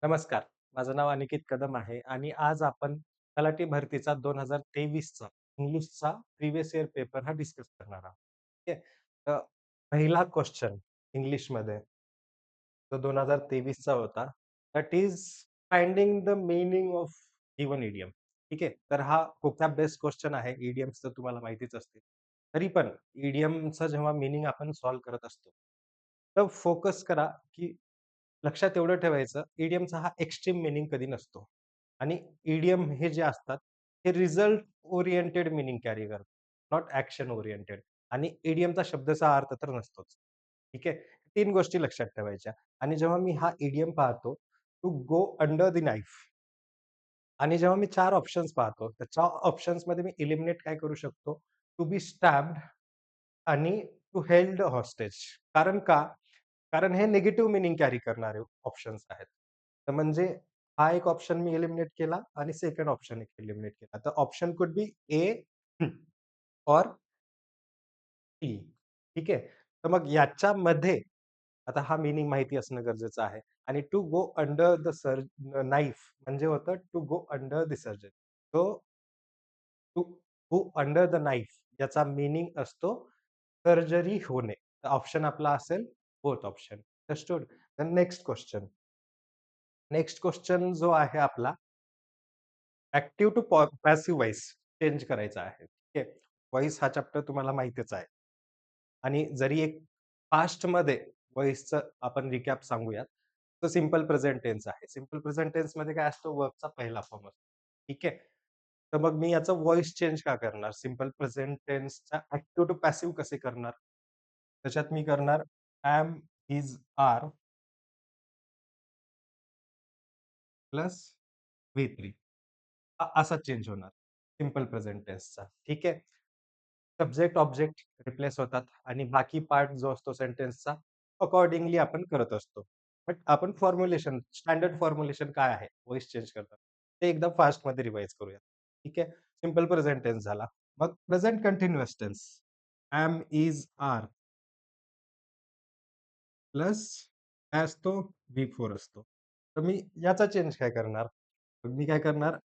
नमस्कार. माझं नाव अनिकेत कदम आहे आणि आज आपण तलाठी भरतीचा 2023चा इंग्लिशचा प्रिव्हियस इयर पेपर हा डिस्कस करणार आहोत. ठीक आहे. तर पहिला क्वेश्चन इंग्लिशमध्ये तो 2023चा होता. That is finding the meaning of given idiom. ठीक आहे. तर हा खूप बेस्ट क्वेश्चन आहे. इडियम्स तर तुम्हाला माहितीच असतील. तरी पण इडियमचा जेव्हा मीनिंग आपण सॉल्व्ह करत असतो, तर फोकस करा, की लक्षात एवढं ठेवायचं, इडियमचा हा एक्स्ट्रीम मीनिंग कधी नसतो. आणि इडियम हे जे असतात, हे रिझल्ट ओरिएंटेड मीनिंग कॅरी करतात, नॉट ॲक्शन ओरिएंटेड. आणि इडियमचा शब्दाचा अर्थ तर नसतोच. ठीक आहे. 3 गोष्टी लक्षात ठेवायच्या. आणि जेव्हा मी हा इडियम पाहतो, to go under the knife, आणि जेव्हा मी 4 ऑप्शन्स पाहतो, त्या 4 ऑप्शन्समध्ये मी एलिमिनेट काय करू शकतो? टू बी स्टॅब्ड आणि टू हेल्ड हॉस्टेज. कारण का? कारण हे निगेटिव्ह मीनिंग कॅरी करणारे ऑप्शन्स आहेत. तर म्हणजे हा एक ऑप्शन मी एलिमिनेट केला आणि सेकंड ऑप्शन एक एलिमिनेट केला. तर ऑप्शन कुड बी ए और टी. ठीक आहे. तर मग याच्यामध्ये आता हा मीनिंग माहिती असणं गरजेचं आहे. आणि to go under the knife म्हणजे होतं to go under the surgery. So to go under the knife याचा मीनिंग असतो सर्जरी होणे. तर ऑप्शन आपला असेल both option. Understood? The next question. Next question जो आहे आपला, active to passive voice change करायचा आहे. ठीक आहे. व्हॉईस हा चॅप्टर तुम्हाला माहितीच आहे. आणि जरी एक पास्टमध्ये व्हॉईसचं आपण रिकॅप सांगूयात, तर सिंपल प्रेझेंट टेन्स आहे. सिंपल प्रेझेंट टेन्समध्ये काय असतो? वर्बचा पहिला फॉर्म असतो. ठीक आहे. तर मग मी याचा व्हॉईस चेंज का करणार? सिंपल प्रेझेंट टेन्सचा ॲक्टिव्ह टू पॅसिव्ह कसे करणार? त्याच्यात मी करणार एम, इज, आर प्लस व्ही3 असा चेंज होणार सिंपल प्रेझेंट टेन्सचा. ठीक आहे. सब्जेक्ट, ऑब्जेक्ट रिप्लेस होतात आणि बाकी पार्ट जो असतो सेंटेन्सचा अकॉर्डिंगली आपण करत असतो. बट आपण फॉर्म्युलेशन, स्टँडर्ड फॉर्म्युलेशन काय आहे व्हॉईस चेंज करताना, ते एकदम फास्टमध्ये रिवाईज करूया. ठीक आहे. सिंपल प्रेझेंट टेन्स झाला. मग present continuous tense am, is, are plus काय असतो? व्ही4 असतो. तर मी याचा चेंज काय करणार? तर मी काय करणार?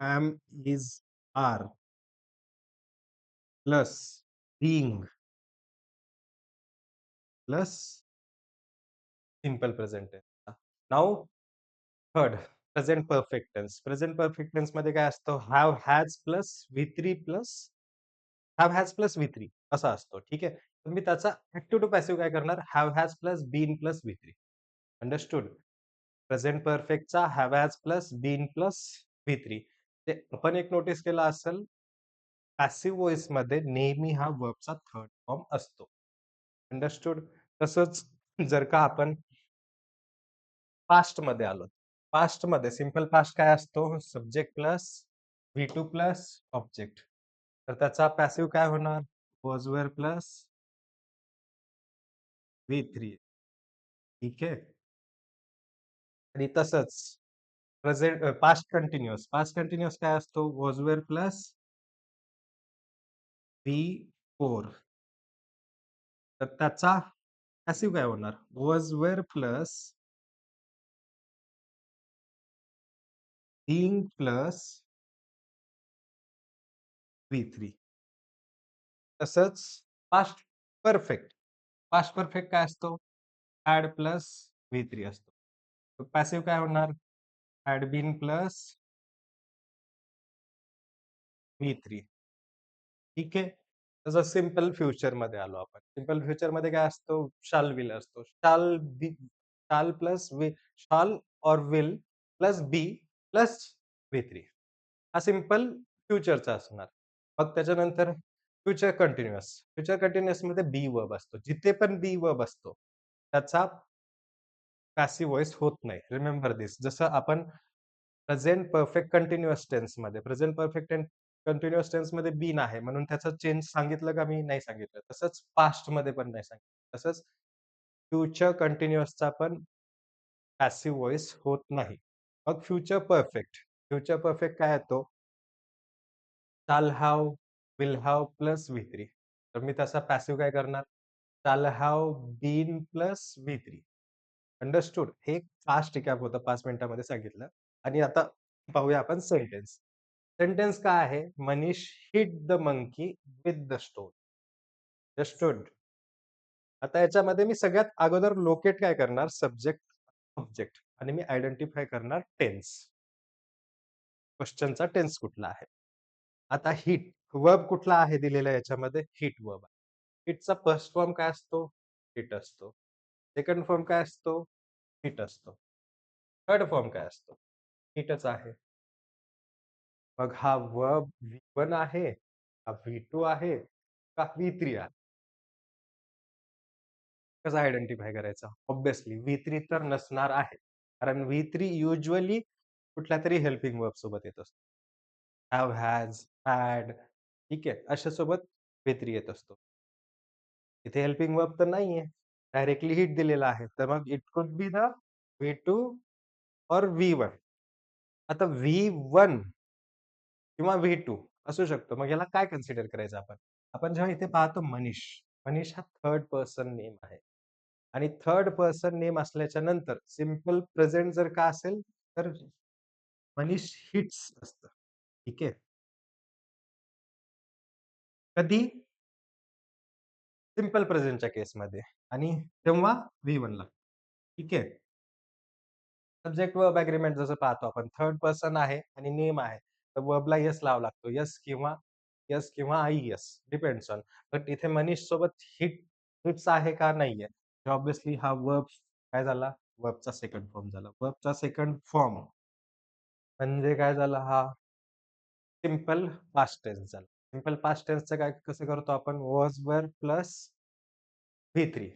Am, is, are plus being plus simple present tense. Now third present perfect tense. Present perfect टेन्समध्ये काय असतं? Have, has plus व्ही3 plus have, has plus व्ही3 असा असतो. ठीक आहे. तर मी त्याचा ॲक्टिव्ह टू पॅसिव्ह काय करणार? Have, has plus been plus व्ही3. अंडरस्टूड? प्रेझेंट परफेक्टचा have, has plus been plus व्ही3. ते आपण एक नोटीस केलं असेल, पॅसिव्ह व्हॉईसमध्ये नेहमी हा व्हर्बचा थर्ड फॉर्म असतो. अंडरस्टूड? तसंच जर का आपण पास्टमध्ये आलो. पास्टमध्ये सिंपल पास्ट काय असतो? Subject plus V two plus object. तर त्याचा पॅसिव्ह काय होणार? वॉज वेअर प्लस व्ही3. ठीक आहे. आणि तसंच पास्ट कंटिन्युअस. पास्ट कंटिन्युअस काय असतो? वॉज वेअर प्लस व्ही4. तर त्याचा पॅसिव्ह काय होणार? Was were plus being plus व्ही3. तसंच पास्ट परफेक्ट. पास्ट परफेक्ट काय असतो? हॅड प्लस व्ही3 असतो. तर पॅसिव्ह काय होणार? हॅड बीन प्लस व्ही3. ठीक आहे. तसं सिंपल फ्युचरमध्ये आलो आपण. सिंपल फ्युचरमध्ये काय असतो? शाल विल असतो. शाल प्लस शाल और विल प्लस बी प्लस व्ही3. हा सिंपल फ्युचरचा असणार. मग त्याच्यानंतर फ्युचर कंटिन्युअस. फ्युचर कंटिन्युअसमध्ये बी वर्ब असतो. जिथे पण बी वर्ब असतो, त्याचा पॅसिव्ह व्हॉईस होत नाही. Remember this. जसं आपण प्रेझेंट परफेक्ट कंटिन्युअस टेन्समध्ये प्रेझेंट परफेक्ट कंटिन्युअस टेन्समध्ये बीन आहे म्हणून त्याचा चेंज सांगितलं का मी? नाही सांगितलं. तसंच पास्टमध्ये पण नाही सांगितलं. तसंच फ्युचर कंटिन्युअसचा पण पॅसिव्ह व्हॉईस होत नाही. मग फ्युचर परफेक्ट. फ्युचर परफेक्ट काय येतो? Shall have, will have plus व्ही3. तर मी तसा पॅसिव्ह काय करणार? शाल हॅव बीन प्लस व्ही3. अंडरस्टूड. हे एक फास्ट रिकॅप होतं 5 मिनिटांमध्ये सांगितलं. आणि आता पाहूया आपण सेंटेन्स. सेंटेन्स काय आहे? Manish hit the monkey with the stone. Understood. आता याच्यामध्ये मी सगळ्यात अगोदर लोकेट काय करणार? सब्जेक्ट, ऑब्जेक्ट आणि मी आयडेंटिफाय करणार टेन्स. क्वेश्चनचा टेन्स कुठला आहे? आता हिट वर्ब कुठला आहे दिलेला याच्यामध्ये? Hit verb. हिटचा फर्स्ट फॉर्म काय असतो? हिट असतो. सेकंड फॉर्म काय असतो? हिट असतो. थर्ड फॉर्म काय असतो? हिटच आहे. मग हा वर्ब V1 आहे, हा V2 आहे, का V3 आहे? कसा आयडेंटिफाय करायचा? ऑब्व्हियसली V3 तर नसणार आहे. कारण V3 युजुअली कुठल्यातरी हेल्पिंग वर्ब सोबत येत असतो. हॅव, हॅज, हॅड, ठीक आहे. अशा सोबत V3 येत असतो. इथे हेल्पिंग वर्ब तर नाहीये. डायरेक्टली हिट दिलेला आहे. तर मग it could be the V2 और V1. आता V1 किंवा V2 असू शकतो. मग याला काय कन्सिडर करायचं आपण? आपण जेव्हा इथे पाहतो मनीष, मनीष हा थर्ड पर्सन नेम आहे. आणि थर्ड पर्सन नेम असल्याच्या नंतर सिंपल प्रेझेंट जर का असेल, तर मनीष हिट्स असतं. ठीक आहे. कधी? सिंपल प्रेझेंटच्या केसमध्ये आणि तेव्हा V1 ला. ठीक आहे. सब्जेक्ट वर्ब एग्रीमेंट जसं पाहतो आपण. थर्ड पर्सन आहे आणि नेम आहे. तर वर्बला येस लावावा लागतो. येस किंवा आय-एस डिपेंड्स ऑन. बट इथे मनीष सोबत हिट्स आहे का नाहीये? ऑब्व्हियसली हा वर्ब काय झाला? वर्बचा सेकंड फॉर्म झाला. वर्बचा सेकंड फॉर्म म्हणजे काय झाला हा? सिंपल पास्ट टेन्स झाला. सिंपल पास्ट टेन्सचं काय कसं करतो आपण? वॉज वर प्लस V3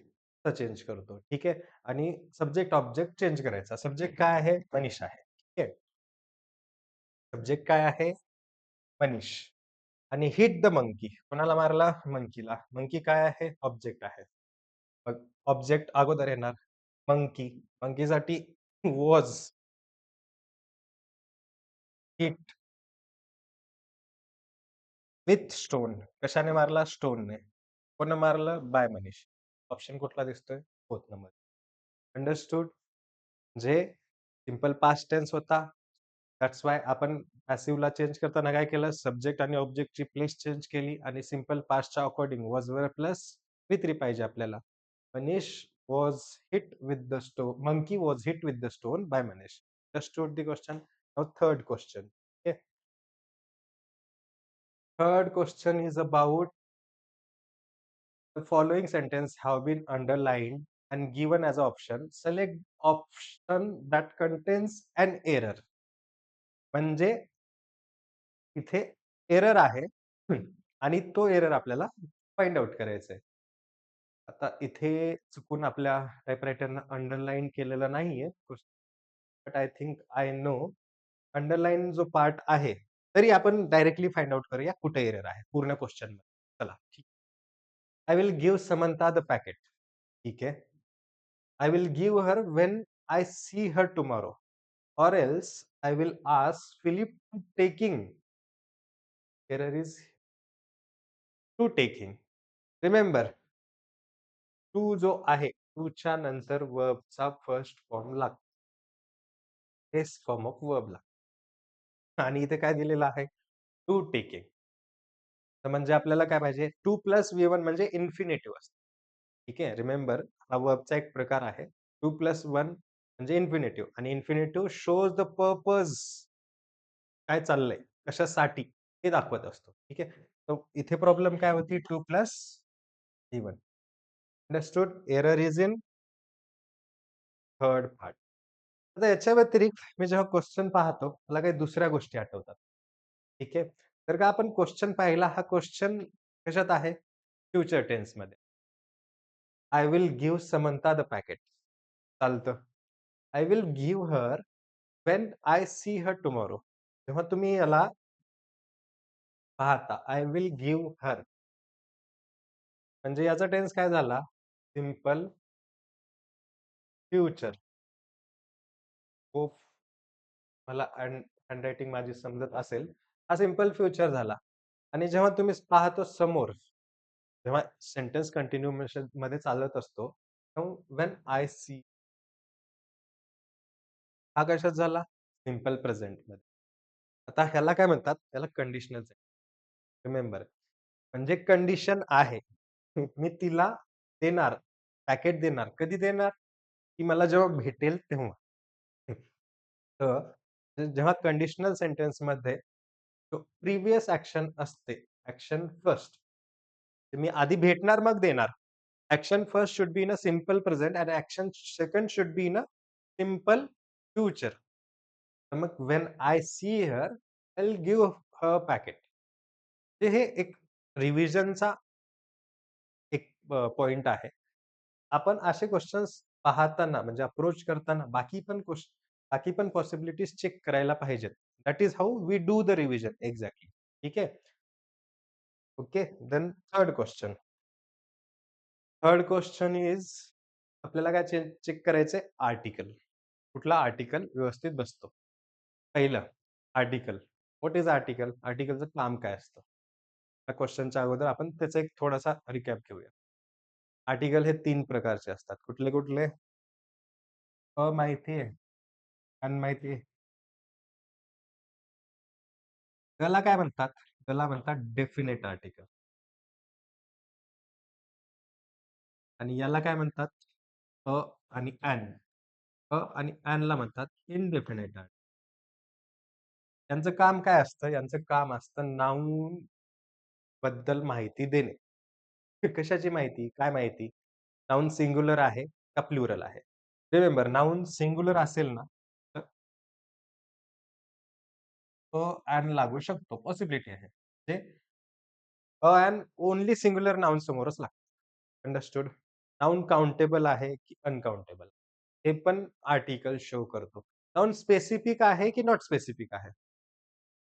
असं चेंज करतो. ठीक आहे. आणि सब्जेक्ट ऑब्जेक्ट चेंज करायचा. सब्जेक्ट काय आहे? मनीष आहे. ठीक आहे. सब्जेक्ट काय आहे? मनीष. आणि हिट द मंकी. कोणाला मारला? मंकीला. मंकी काय आहे? ऑब्जेक्ट आहे. मग ऑब्जेक्ट अगोदर येणार. मंकी. मंकीसाठी वॉज हिट विथ स्टोन. कशाने मारला? स्टोनने. कोण मारलं? बाय मनीष. ऑप्शन कुठला दिसतोय? Fourth number. अंडरस्टूड? जे सिंपल पास्ट टेन्स होता. दॅट्स व्हाय आपण पॅसिव्हला चेंज करताना काय केलं? सब्जेक्ट आणि ऑब्जेक्टची प्लेस चेंज केली आणि सिंपल पास्टच्या according was were plus V3 पाहिजे आपल्याला. Manish was hit with the stone. Monkey was hit with the stone by Manish. Understood the question? Now third question. Okay. Third question is about the following sentence have been underlined and given as option. Select option that contains an error. म्हणजे इथे error आहे. आणि तो error आपल्याला find out करायचा आहे. आता इथे चुकून आपल्या टाइपरायटरनं अंडरलाईन केलेलं नाहीये. But I think I know underline जो पार्ट आहे, तरी आपण डायरेक्टली फाइंड आउट करूया कुठे एरर आहे पूर्ण क्वेश्चनमध्ये. चला ठीक. I will give Samantha the packet. ठीक आहे. I will give her when I see her tomorrow. Or else I will ask Philip to taking. Error is to taking. Remember, to जो आहे, to च्या नंतर वर्बचा फर्स्ट फॉर्म लागतो. S form of verb लागतो. आणि इथे काय दिलेलं आहे? To taking. तर म्हणजे आपल्याला काय पाहिजे? टू प्लस V1 म्हणजे इन्फिनिटिव्ह असतं. ठीक आहे. रिमेंबर हा वर्बचा एक प्रकार आहे. टू प्लस वन म्हणजे इन्फिनिटिव्ह आणि इन्फिनिटिव्ह शोज द पर्पज. काय चाललंय? कशासाठी? हे दाखवत असतो. ठीक आहे. तर इथे प्रॉब्लेम काय होती? 2 plus V1. Understood? Error is in third part. आता याच्या व्यतिरिक्त मी जेव्हा क्वेश्चन पाहतो, मला काही दुसऱ्या गोष्टी आठवतात. ठीक आहे. तर का आपण क्वेश्चन पाहिला, हा क्वेश्चन कशात आहे? फ्युचर टेन्समध्ये. I will give Samantha the packet. चालतं. I will give her when I see her tomorrow. जेव्हा तुम्ही याला पाहता, आय विल गिव्ह हर म्हणजे याचा टेन्स काय झाला? Simple future. होप मला हँडरायटिंग माझी समजत असेल. हा सिंपल फ्युचर झाला. आणि जेव्हा तुम्ही पाहतो समोर, जेव्हा सेंटेन्स कंटिन्यूएशन मध्ये चालत असतो, व्हेन आय सी हा कशात झाला? सिंपल प्रेझेंटमध्ये. आता ह्याला काय म्हणतात? त्याला कंडिशनल रिमेंबर म्हणजे कंडिशन आहे. मी तिला देणार, पॅकेट देणार. कधी देणार? की मला जेव्हा भेटेल तेव्हा. जेव्हा कंडिशनल सेंटेन्समध्ये प्रिव्हियस ॲक्शन असते. Action first. मी आधी भेटणार मग देणार. Action first should be in a simple present and action second should be in a simple future. तर मग when I see her, I will give her packet. हे एक रिव्हिजनचा एक पॉइंट आहे. आपण असे क्वेशन्स पाहताना म्हणजे अप्रोच करताना बाकी पण पॉसिबिलिटीज चेक करायला पाहिजेत. That is how we do the revision exactly. ठीक आहे. Okay. Then third question is आपल्याला काय चेक करायचंय आर्टिकल. कुठला आर्टिकल व्यवस्थित बसतो. पहिलं आर्टिकल. What is article? आर्टिकलचं काम काय असतं? त्या क्वेश्चनच्या अगोदर आपण त्याचा एक थोडासा रिकॅप घेऊया. आर्टिकल हे 3 प्रकारचे असतात. कुठले? माहिती आहे, अनमाहिती आहे. त्याला काय म्हणतात? त्याला म्हणतात डेफिनेट आर्टिकल. आणि याला काय म्हणतात? अ आणि ॲन. आणि ॲनला म्हणतात इनडेफिनिट आर्टिकल. यांचं काम काय असतं? यांचं काम असतं नाउन बद्दल माहिती देणे. कशाची माहिती? काय माहिती? नाउन सिंग्युलर आहे का प्लुरल आहे? रिमेंबर नाउन सिंग्युलर असेल ना, तर ॲन लागू शकतो. पॉसिबिलिटी आहे. म्हणजे ॲन ओन्ली सिंग्युलर नाउन समोरच लागतं. अंडरस्टूड? नाउन काउंटेबल आहे की अनकाउंटेबल? हे पण आर्टिकल शो करतो. नाउन स्पेसिफिक आहे की नॉट स्पेसिफिक आहे?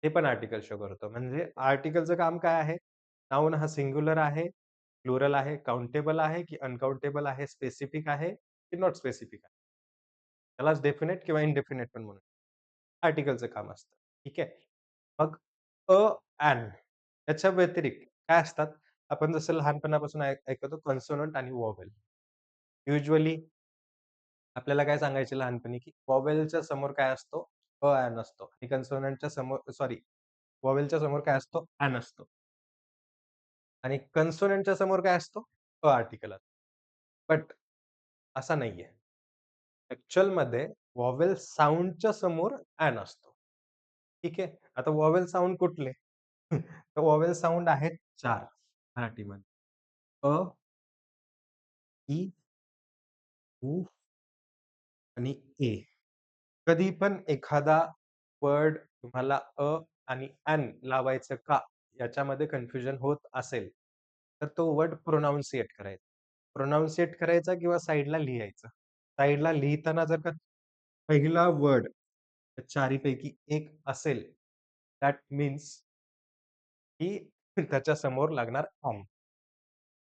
हे पण आर्टिकल शो करतो. म्हणजे आर्टिकलचं काम काय आहे? नाउन हा सिंग्युलर आहे, प्लुरल आहे, काउंटेबल आहे की अनकाउंटेबल आहे, स्पेसिफिक आहे की नॉट स्पेसिफिक आहे. त्यालाच डेफिनिट किंवा इनडेफिनिट पण म्हणू. आर्टिकलचं काम असतं. ठीक आहे. मग अ, ॲन याच्या व्यतिरिक्त काय असतात? आपण जसं लहानपणापासून ऐकतो कन्सोनंट आणि व्हॉवेल. युजुअली आपल्याला काय सांगायचे लहानपणी, की व्हॉवेलच्या समोर काय असतो? ॲन असतो आणि कन्सोनंटच्या समोर सॉरी व्हॉवेलच्या समोर काय असतो? ॲन असतो आणि कन्सोनंटच्या समोर काय असतो? आर्टिकल असतो. बट असा नाहीये. ॲक्चुअलमध्ये व्हॉवेल साउंडच्या समोर ॲन असतो. ठीक आहे. आता व्हॉवेल साउंड कुठले? तर व्हॉवेल साउंड आहेत 4 मराठीमध्ये. अ, ई, उ आणि ए. कधी पण एखादा वर्ड तुम्हाला आणि ॲन लावायचं का? याच्यामध्ये कन्फ्युजन होत असेल, तर तो वर्ड प्रोनाउन्सिएट करायचा. प्रोनाउन्सिएट करायचा किंवा साइडला लिहायचा. साइडला लिहिताना जर का पहिला वर्ड त्या चारीपैकी एक असेल, दॅट मीन्स की त्याच्या समोर लागणार ॲन.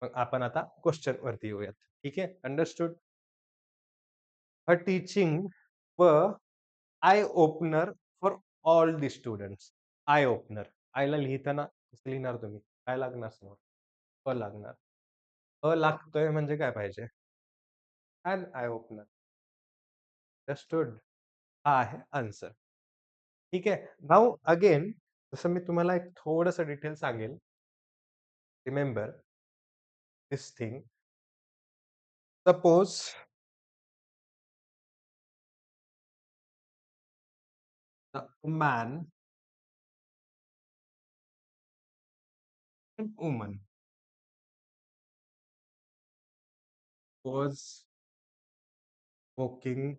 मग आपण आता क्वेश्चन वरती येऊयात. ठीक आहे. अंडरस्टूड? अ टीचिंग व I opener for all the students. I opener. आयला लिहिताना कसं लिहिणार तुम्ही? काय लागणार समोर? लागणार. लागतोय म्हणजे काय पाहिजे? An eye opener. अंडरस्टूड? हा आहे आन्सर. ठीक आहे. नाऊ अगेन जसं मी तुम्हाला एक थोडंसं डिटेल सांगेल. Remember this thing. Suppose a man end woman was walking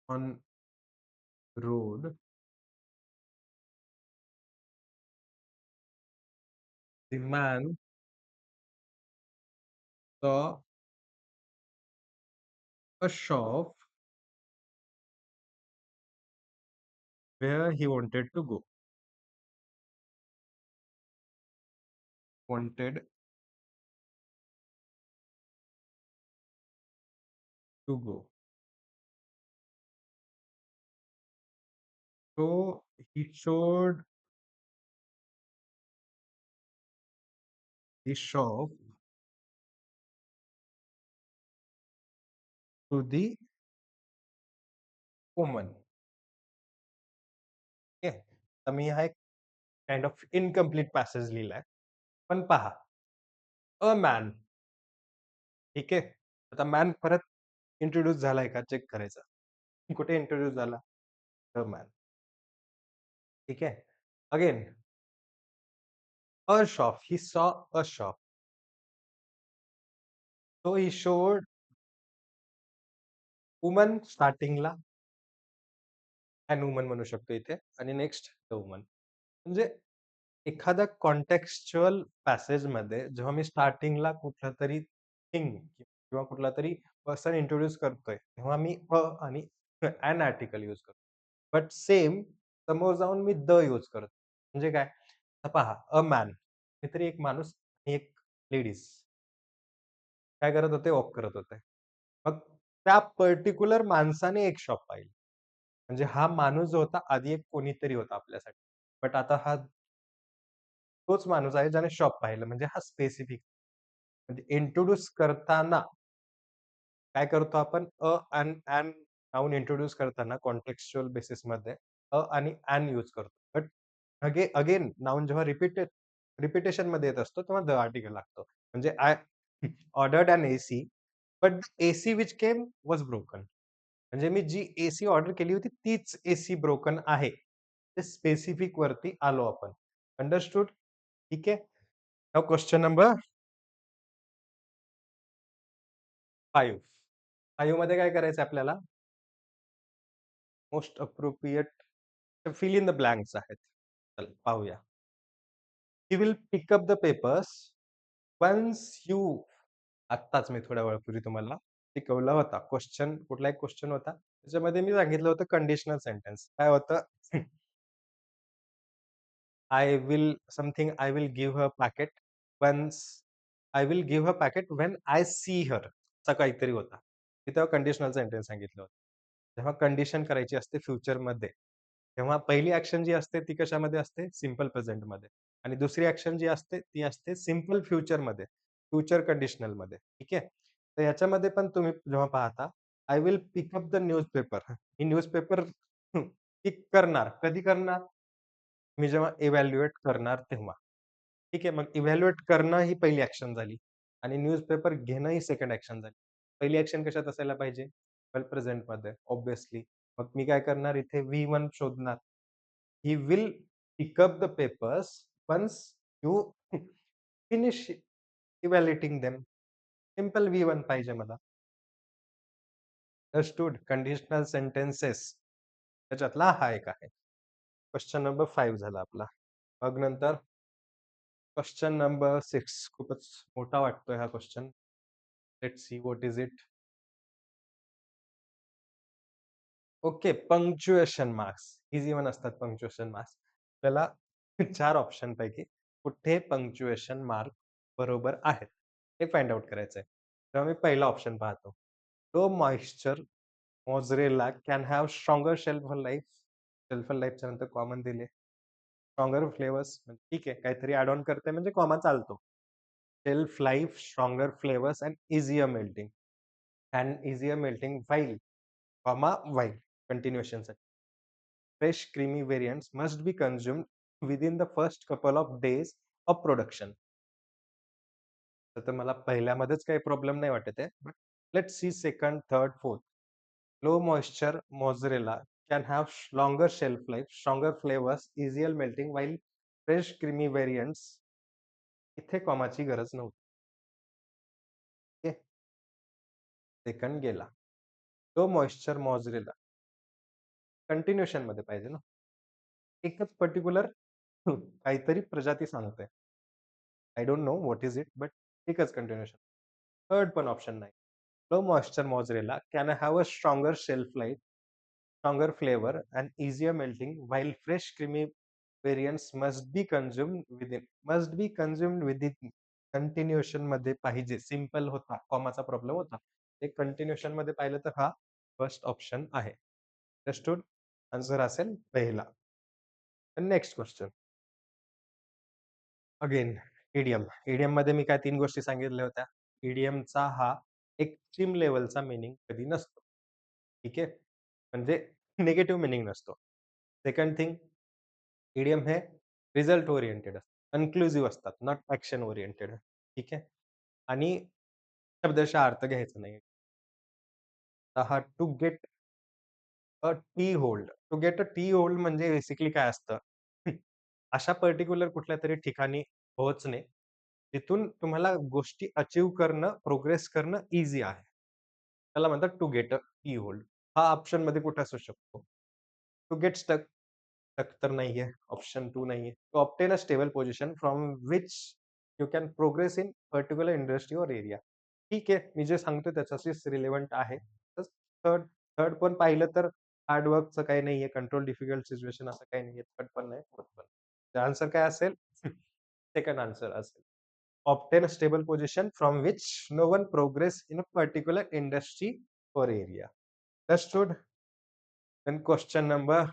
on road. The man saw a shop where he wanted to go. Wanted to go. So he showed the shop to the woman. Okay. तर मी हा एक kind of incomplete passage लिहिलाय. पण पहा, a man, ठीक आहे. आता मॅन परत इंट्रोड्यूस झालाय का चेक करायचं. कुठे इंट्रोड्यूस झाला? A man. ठीक आहे. Again, a shop. He saw a shop. So he showed woman स्टार्टिंगला अॅन वुमन म्हणू शकतो इथे आणि नेक्स्ट द वुमन. म्हणजे एखाद्या कॉन्टेक्स्चुअल पॅसेजमध्ये जेव्हा मी स्टार्टिंगला कुठलातरी थिंग किंवा कुठलातरी पर्सन इंट्रोड्यूस करतोय, तेव्हा मी अ आणि ॲन आर्टिकल यूज करतो. बट सेम समोर जाऊन मी द यूज करतो. म्हणजे काय? आता पहा, अ मॅन काहीतरी एक माणूस आणि एक लेडीज काय करत होते? वॉक करत होते. मग त्या पर्टिक्युलर माणसाने एक शॉप पाहिली. म्हणजे हा माणूस जो होता आधी एक कोणीतरी होता आपल्यासाठी. बट आता हा तोच माणूस आहे ज्याने शॉप पाहिलं. म्हणजे हा स्पेसिफिक. म्हणजे इंट्रोड्यूस करताना काय करतो आपण अन ॲन नाउन इंट्रोड्यूस करताना कॉन्टेक्स्चुअल बेसिसमध्ये आणि ॲन यूज करतो. बट अगेन नाउन जेव्हा रिपिटेशनमध्ये येत असतो तेव्हा द आर्टिकल लागतो. म्हणजे I ordered N AC, but the AC which came was broken. म्हणजे मी जी एसी ऑर्डर केली होती तीच एसी ब्रोकन आहे. ते स्पेसिफिक वरती आलो आपण. अंडरस्टूड? ठीक आहे. Now question number 5. 5 मध्ये काय करायचं आपल्याला? Most appropriate fill in the blanks आहेत. चला पाहूया. He will pick up the papers once you. आत्ताच मी थोड्या वेळापूर्वी तुम्हाला शिकवला होता. कुठला एक क्वेश्चन होता. त्याच्यामध्ये मी सांगितलं होतं कंडिशनल सेंटेन्स. काय होतं? I will something I will give her packet once I will give her packet when I see her. असा काहीतरी होता. तिथं कंडिशनल सेंटेन्स सांगितलं होतं. जेव्हा कंडिशन करायची असते फ्युचरमध्ये, तेव्हा पहिली ॲक्शन जी असते ती कशामध्ये असते? सिंपल प्रेझेंटमध्ये आणि दुसरी ॲक्शन जी असते ती असते सिंपल फ्युचरमध्ये, फ्युचर कंडिशनलमध्ये. ठीक आहे. तर याच्यामध्ये पण तुम्ही जेव्हा पाहता, I will pick up the newspaper. ही न्यूजपेपर पिक करणार. कधी करणार? मी जेव्हा इव्हॅल्युएट करणार तेव्हा. ठीक आहे. मग इव्हॅल्युएट करणं ही पहिली ॲक्शन झाली आणि न्यूजपेपर घेणं ही सेकंड ॲक्शन झाली. पहिली ॲक्शन कशात असायला पाहिजे? वेल प्रेझेंटमध्ये ऑब्व्हियसली. मग मी काय करणार इथे V1 शोधणार. He will pick up the papers once you finish evaluating them. Simple V1 पाहिजे मला. अंडरस्टूड? कंडिशनल सेंटेन्सेस त्याच्यातला हा एक आहे. क्वेश्चन नंबर 5 झाला आपला. मग नंतर क्वेश्चन नंबर 6. खूपच मोठा वाटतोय हा question. Let's see what is it. Okay, punctuation marks. Easy one असतात पंक्च्युएशन मार्क्स. त्याला 4 ऑप्शनपैकी कुठे पंक्च्युएशन मार्क बरोबर आहेत, हे फाइंड आउट करायचंय. तेव्हा मी पहिला ऑप्शन पाहतो. Low moisture mozzarella can have stronger shelf life. Shelf लाईफच्या नंतर कॉमन दिले. स्ट्रॉंगर फ्लेवर्स ठीक आहे, काहीतरी ॲड ऑन करते म्हणजे कॉमा चालतो. Shelf life, stronger flavours and easier melting. And easier melting while, comma while कंटिन्युएशनसाठी. Fresh creamy variants must be consumed within the first couple of days of production. तर मला पहिल्यामध्येच काही प्रॉब्लेम नाही वाटत आहे. But let's see second, third, fourth. Low moisture mozzarella can have longer shelf life, stronger flavors, easier melting, while fresh creamy variants इथे कॉमाची गरज नव्हती. Second गेला. लो मॉइश्चर मोझरेला कंटिन्युएशन मध्ये पाहिजे ना. एकच पर्टिक्युलर काहीतरी प्रजाती सांगते. I don't know what is it, but एकच कंटिन्युएशन. थर्ड पण ऑप्शन नाही. Low moisture mozzarella can have a stronger shelf life, stronger flavour and easier melting while fresh creamy variants must be consumed within continuation मध्ये पाहिजे. Simple होता, कॉमाचा problem होता. ते continuation मध्ये पाहिलं तर हा फर्स्ट ऑप्शन आहे. अंडरस्टूड? आन्सर असेल पहिला. Next question. Again idiom. इडियममध्ये मी काय 3 गोष्टी सांगितल्या होत्या. इडियमचा हा एक्स्ट्रीम लेव्हलचा मीनिंग कधी नसतो. ठीक आहे. म्हणजे निगेटिव्ह मीनिंग नसतो. सेकंड थिंग इडियम हे रिझल्ट ओरिएंटेड असतात. कन्क्लुसिव्ह असतात, नॉट ॲक्शन ओरिएंटेड. ठीक आहे. आणि शब्दशः अर्थ घ्यायचा नाही. हा to get a toehold. To get a toehold म्हणजे बेसिकली काय असतं? अशा पर्टिक्युलर कुठल्यातरी ठिकाणी पोहोचणे, तिथून तुम्हाला गोष्टी अचीव्ह करणं, प्रोग्रेस करणं ईझी आहे. त्याला म्हणतात to get a toehold. हा ऑप्शनमध्ये कुठे असू शकतो? To get stuck. स्टक तर नाहीये. ऑप्शन 2 नाहीये. To obtain a stable position from which you can progress in particular industry or area. ठीक आहे. मी जे सांगतोय त्याच्याशीच रिलेव्हंट आहे. तर थर्ड थर्ड पण पाहिलं तर हार्ड वर्कचं काही नाहीये. कंट्रोल डिफिकल्ट सिच्युएशन असं काही नाहीये. थर्ड पण नाही, फोर्थ पण. तर आन्सर काय असेल? सेकंड आन्सर असेल. Obtain a stable position from which no one progress in a particular industry or area. Understood? Then question number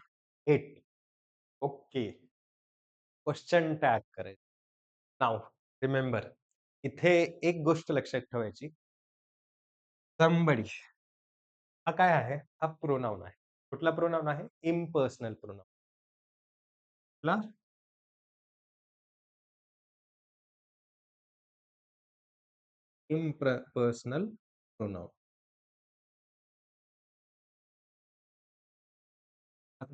8. Okay. Question tag करायचं. नाऊ रिमेंबर इथे एक गोष्ट लक्षात ठेवायची. समबडी हा काय आहे? हा प्रोनाउन आहे. कुठला प्रोनाउन आहे? Impersonal pronoun. कुठला? Personal pronoun.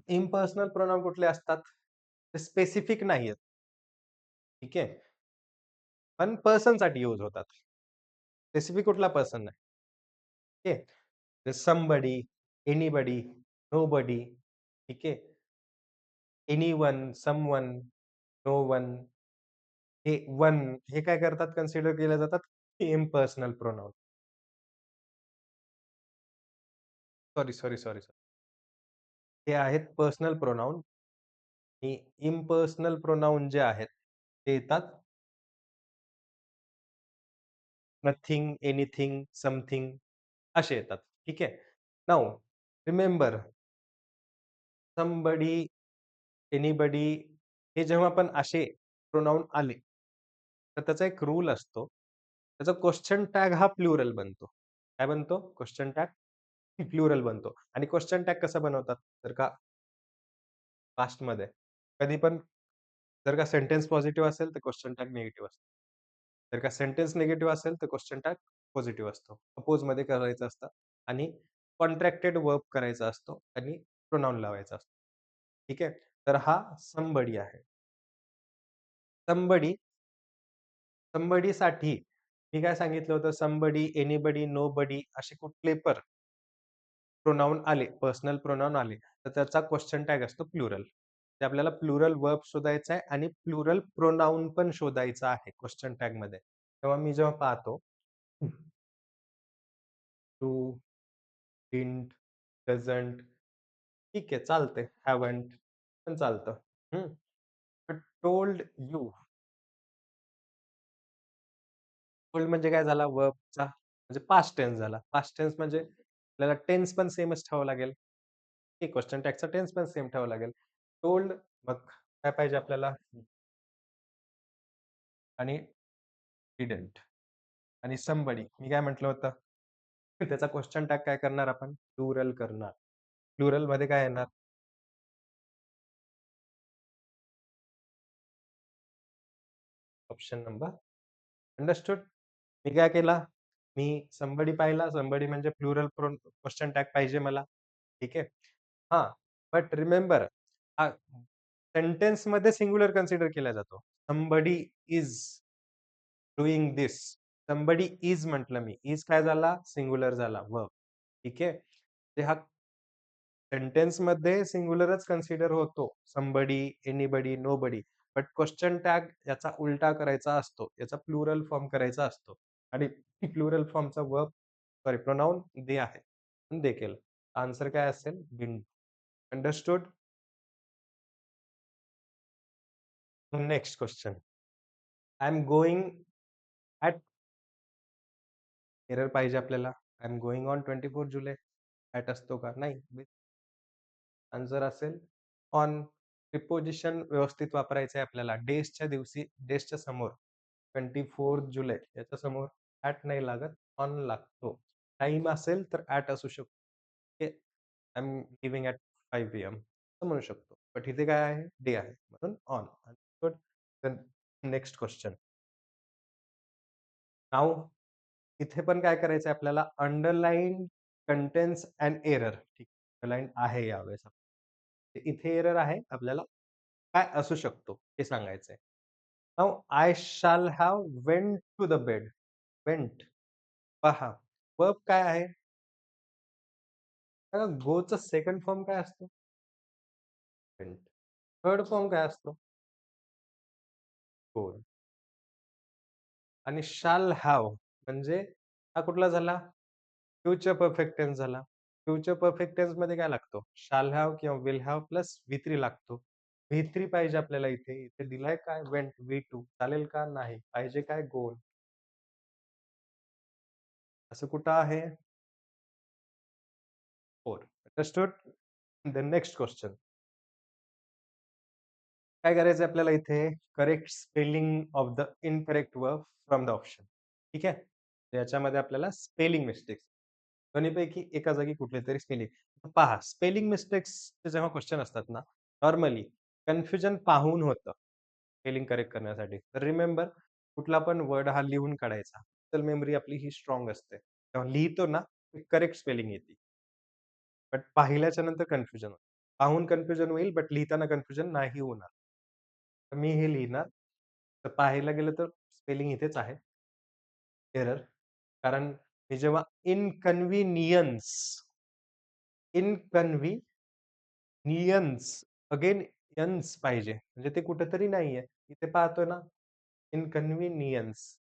इम्पर्सनल प्रोनाउन कुठले असतात? ते स्पेसिफिक नाहीयेत. ठीक आहे. पण पर्सनसाठी यूज होतात. स्पेसिफिक कुठला पर्सन नाही. ठीक आहे. Somebody, anybody, nobody. ठीक आहे. Anyone, someone, no one. हे वन हे काय करतात कन्सिडर केले जातात इम्पर्सनल प्रोनाउन. सॉरी. हे आहेत पर्सनल प्रोनाउन आणि इम्पर्सनल प्रोनाउन जे आहेत, ते येतात नथिंग, एनिथिंग, समथिंग असे येतात. ठीक आहे. नाऊ रिमेंबर समबडी, एनीबडी हे जेव्हा पण असे प्रोनाउन आले, तर त्याचा एक रूल असतो. त्याचा क्वेश्चन टॅग हा प्लुरल बनतो. काय बनतो? क्वेश्चन टॅग प्लुरल बनतो आणि क्वेश्चन टॅग कसा बनवतात? तर का पास्टमध्ये कधी पण जर का सेंटेन्स पॉझिटिव्ह असेल, तर क्वेश्चन टॅग निगेटिव्ह असतो. जर का सेंटेन्स निगेटिव्ह असेल, तर क्वेश्चन टॅग पॉझिटिव्ह असतो. अपोजमध्ये करायचं असतं आणि कॉन्ट्रॅक्टेड वर्ब करायचा असतो आणि प्रोनाउन लावायचा असतो. ठीक आहे. तर हा समबडी आहे. समबडी समबडीसाठी मी काय सांगितलं होतं, समबडी, एनीबडी, नोबडी असे कुठले पण प्रोनाउन आले, पर्सनल प्रोनाउन आले, तर त्याचा क्वेश्चन टॅग असतो प्लुरल. ते आपल्याला प्लुरल वर्ब शोधायचा आहे आणि प्लुरल प्रोनाउन पण शोधायचा आहे क्वेश्चन टॅगमध्ये. तेव्हा मी जेव्हा पाहतो टू, डिडंट, डझंट ठीक आहे चालतंय. हॅवंट पण चालतं. हं. बट टोल्ड यू टोल्ड म्हणजे काय झाला वर्बचा म्हणजे पास्ट टेन्स झाला. पास्ट टेन्स म्हणजे आपल्याला टेन्स पण सेमच ठेवावं लागेल. हे क्वेश्चन टॅगचा टेन्स पण सेम ठेवावा लागेल. टोल्ड मग काय पाहिजे आपल्याला? आणि डिडंट आणि समबडी मी काय म्हटलं होतं? त्याचा क्वेश्चन टॅग काय करणार आपण? प्लुरल करणार. प्लुरलमध्ये काय येणार? Option number understood. मी काय केला? मी समबडी पाहिला. समबडी म्हणजे प्लुरल क्वेश्चन टॅग पाहिजे मला. ठीक आहे. हां, बट रिमेंबर हा सेंटेन्समध्ये सिंग्युलर कन्सिडर केला जातो. Somebody is doing this. Somebody is म्हटलं मी. इज काय झाला? सिंग्युलर झाला वर्ब. ठीक आहे. ते हा सेंटेन्समध्ये सिंग्युलरच कन्सिडर होतो. Somebody, anybody, nobody. But question tag याचा उलटा करायचा असतो. याचा प्लुरल फॉर्म करायचा असतो आणि प्लुरल फॉर्मचा वर्ब सॉरी प्रोनाउन दे आहे. दे केलं. आन्सर काय असेल? Been. Understood? Next question. I am going at error पाहिजे आपल्याला. I am going on 24 July. At असतो का? नाही. आन्सर असेल ऑन. प्रिपोजिशन व्यवस्थित वापरायचं आहे आपल्याला. डेजच्या दिवशी, डेजच्या समोर 24 जुलै याच्या समोर ॲट नाही लागत, ऑन लागतो. टाईम असेल तर ॲट असू शकतो. Okay. I am living at 5 PM असं म्हणू शकतो. बट इथे काय आहे? डे आहे. म्हणून on. Good. Next question. Now इथे पण काय करायचंय आपल्याला अंडरलाईन कंटेन्स एंड एरर. ठीक. अंडरलाईन आहे यावेळेस. इथे एरर आहे. आपल्याला काय असू शकतो हे सांगायचंय. Now I shall have went to the bed. Went. पहा. वर्ब काय आहे? बघा गोचा सेकंड फॉर्म काय असतो? वेंट. थर्ड फॉर्म काय असतो? गो. आणि शाल हॅव म्हणजे हा कुठला झाला? फ्युचर परफेक्ट टेन्स झाला. फ्युचर परफेक्ट टेन्स मध्ये काय लागतो? शाल हॅव किंवा विल हॅव प्लस व्ही3 लागतो. व्ही3 पाहिजे आपल्याला इथे. इथे दिलाय काय? वेंट व्ही2 चालेल का? नाही. पाहिजे काय? गोल. असं कुठं आहे? 4. अंडरस्टूड? The next question. काय करायचं आपल्याला इथे? Correct spelling of the incorrect verb from the option. ठीक आहे? याच्यामध्ये आपल्याला स्पेलिंग मिस्टेक्स दोन्हीपैकी एका जागी कुठलीतरी स्पेलिंग. पहा स्पेलिंग मिस्टेक्सचे जेव्हा क्वेश्चन असतात ना, नॉर्मली कन्फ्युजन पाहून होतं स्पेलिंग करेक्ट करण्यासाठी. तर रिमेंबर कुठला पण वर्ड हा लिहून काढायचा. मसल मेमरी आपली ही स्ट्रॉंग असते. तेव्हा लिहितो ना, करेक्ट स्पेलिंग येते. बट पाहिल्याच्या नंतर कन्फ्युजन होतं. पाहून कन्फ्युजन होईल, बट लिहिताना कन्फ्युजन नाही होणार. तर मी हे लिहिणार. तर पाहायला गेलं तर स्पेलिंग इथेच आहे. एरर. कारण मी जेव्हा इनकन्व्हिनियन्स, इनकन्व्हिनियन्स अगेन यन्स पाहिजे. म्हणजे ते कुठेतरी नाहीये. इथे पाहतोय ना, इनकन्व्हिनियन्स.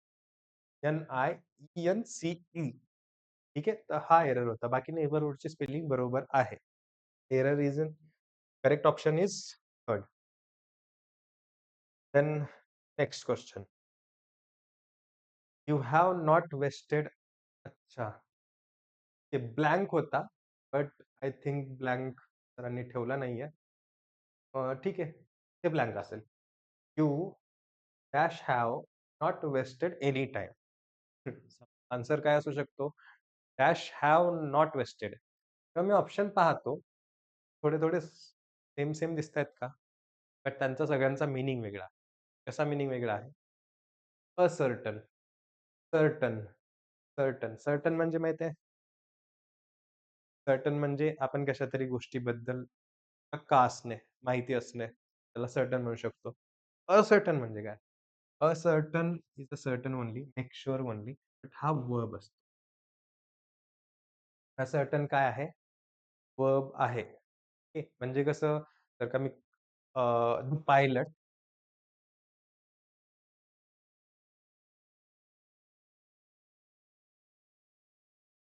NIENCE. ठीक आहे. तर हा एरर होता. बाकी नेबरहूडची स्पेलिंग बरोबर आहे. Error is in correct option is third. Then next question. You have not wasted. अच्छा. ते ब्लँक होता. बट आय थिंक ब्लँक सरांनी ठेवला नाहीये. ठीक आहे. ते ब्लँक असेल. You dash have not wasted any time. Answer काय असू शकतो? Dash have not wasted. तेव्हा मी ऑप्शन पाहतो. थोडे-थोडे सेम दिसतायत का? बट त्यांचा सगळ्यांचा मीनिंग वेगळा. कसा मीनिंग वेगळा आहे? Ascertain, certain, certain. सर्टन म्हणजे माहिती आहे? सर्टन म्हणजे आपण कशातरी गोष्टीबद्दल पक्का असणे, माहिती असणे, त्याला सर्टन म्हणू शकतो. असर्टन म्हणजे काय? Ascertain is a certain only, make sure only, but हा वर्ब असतो. असर्टन काय आहे? वर्ब आहे. ओके. म्हणजे कसं जर का मी पायलट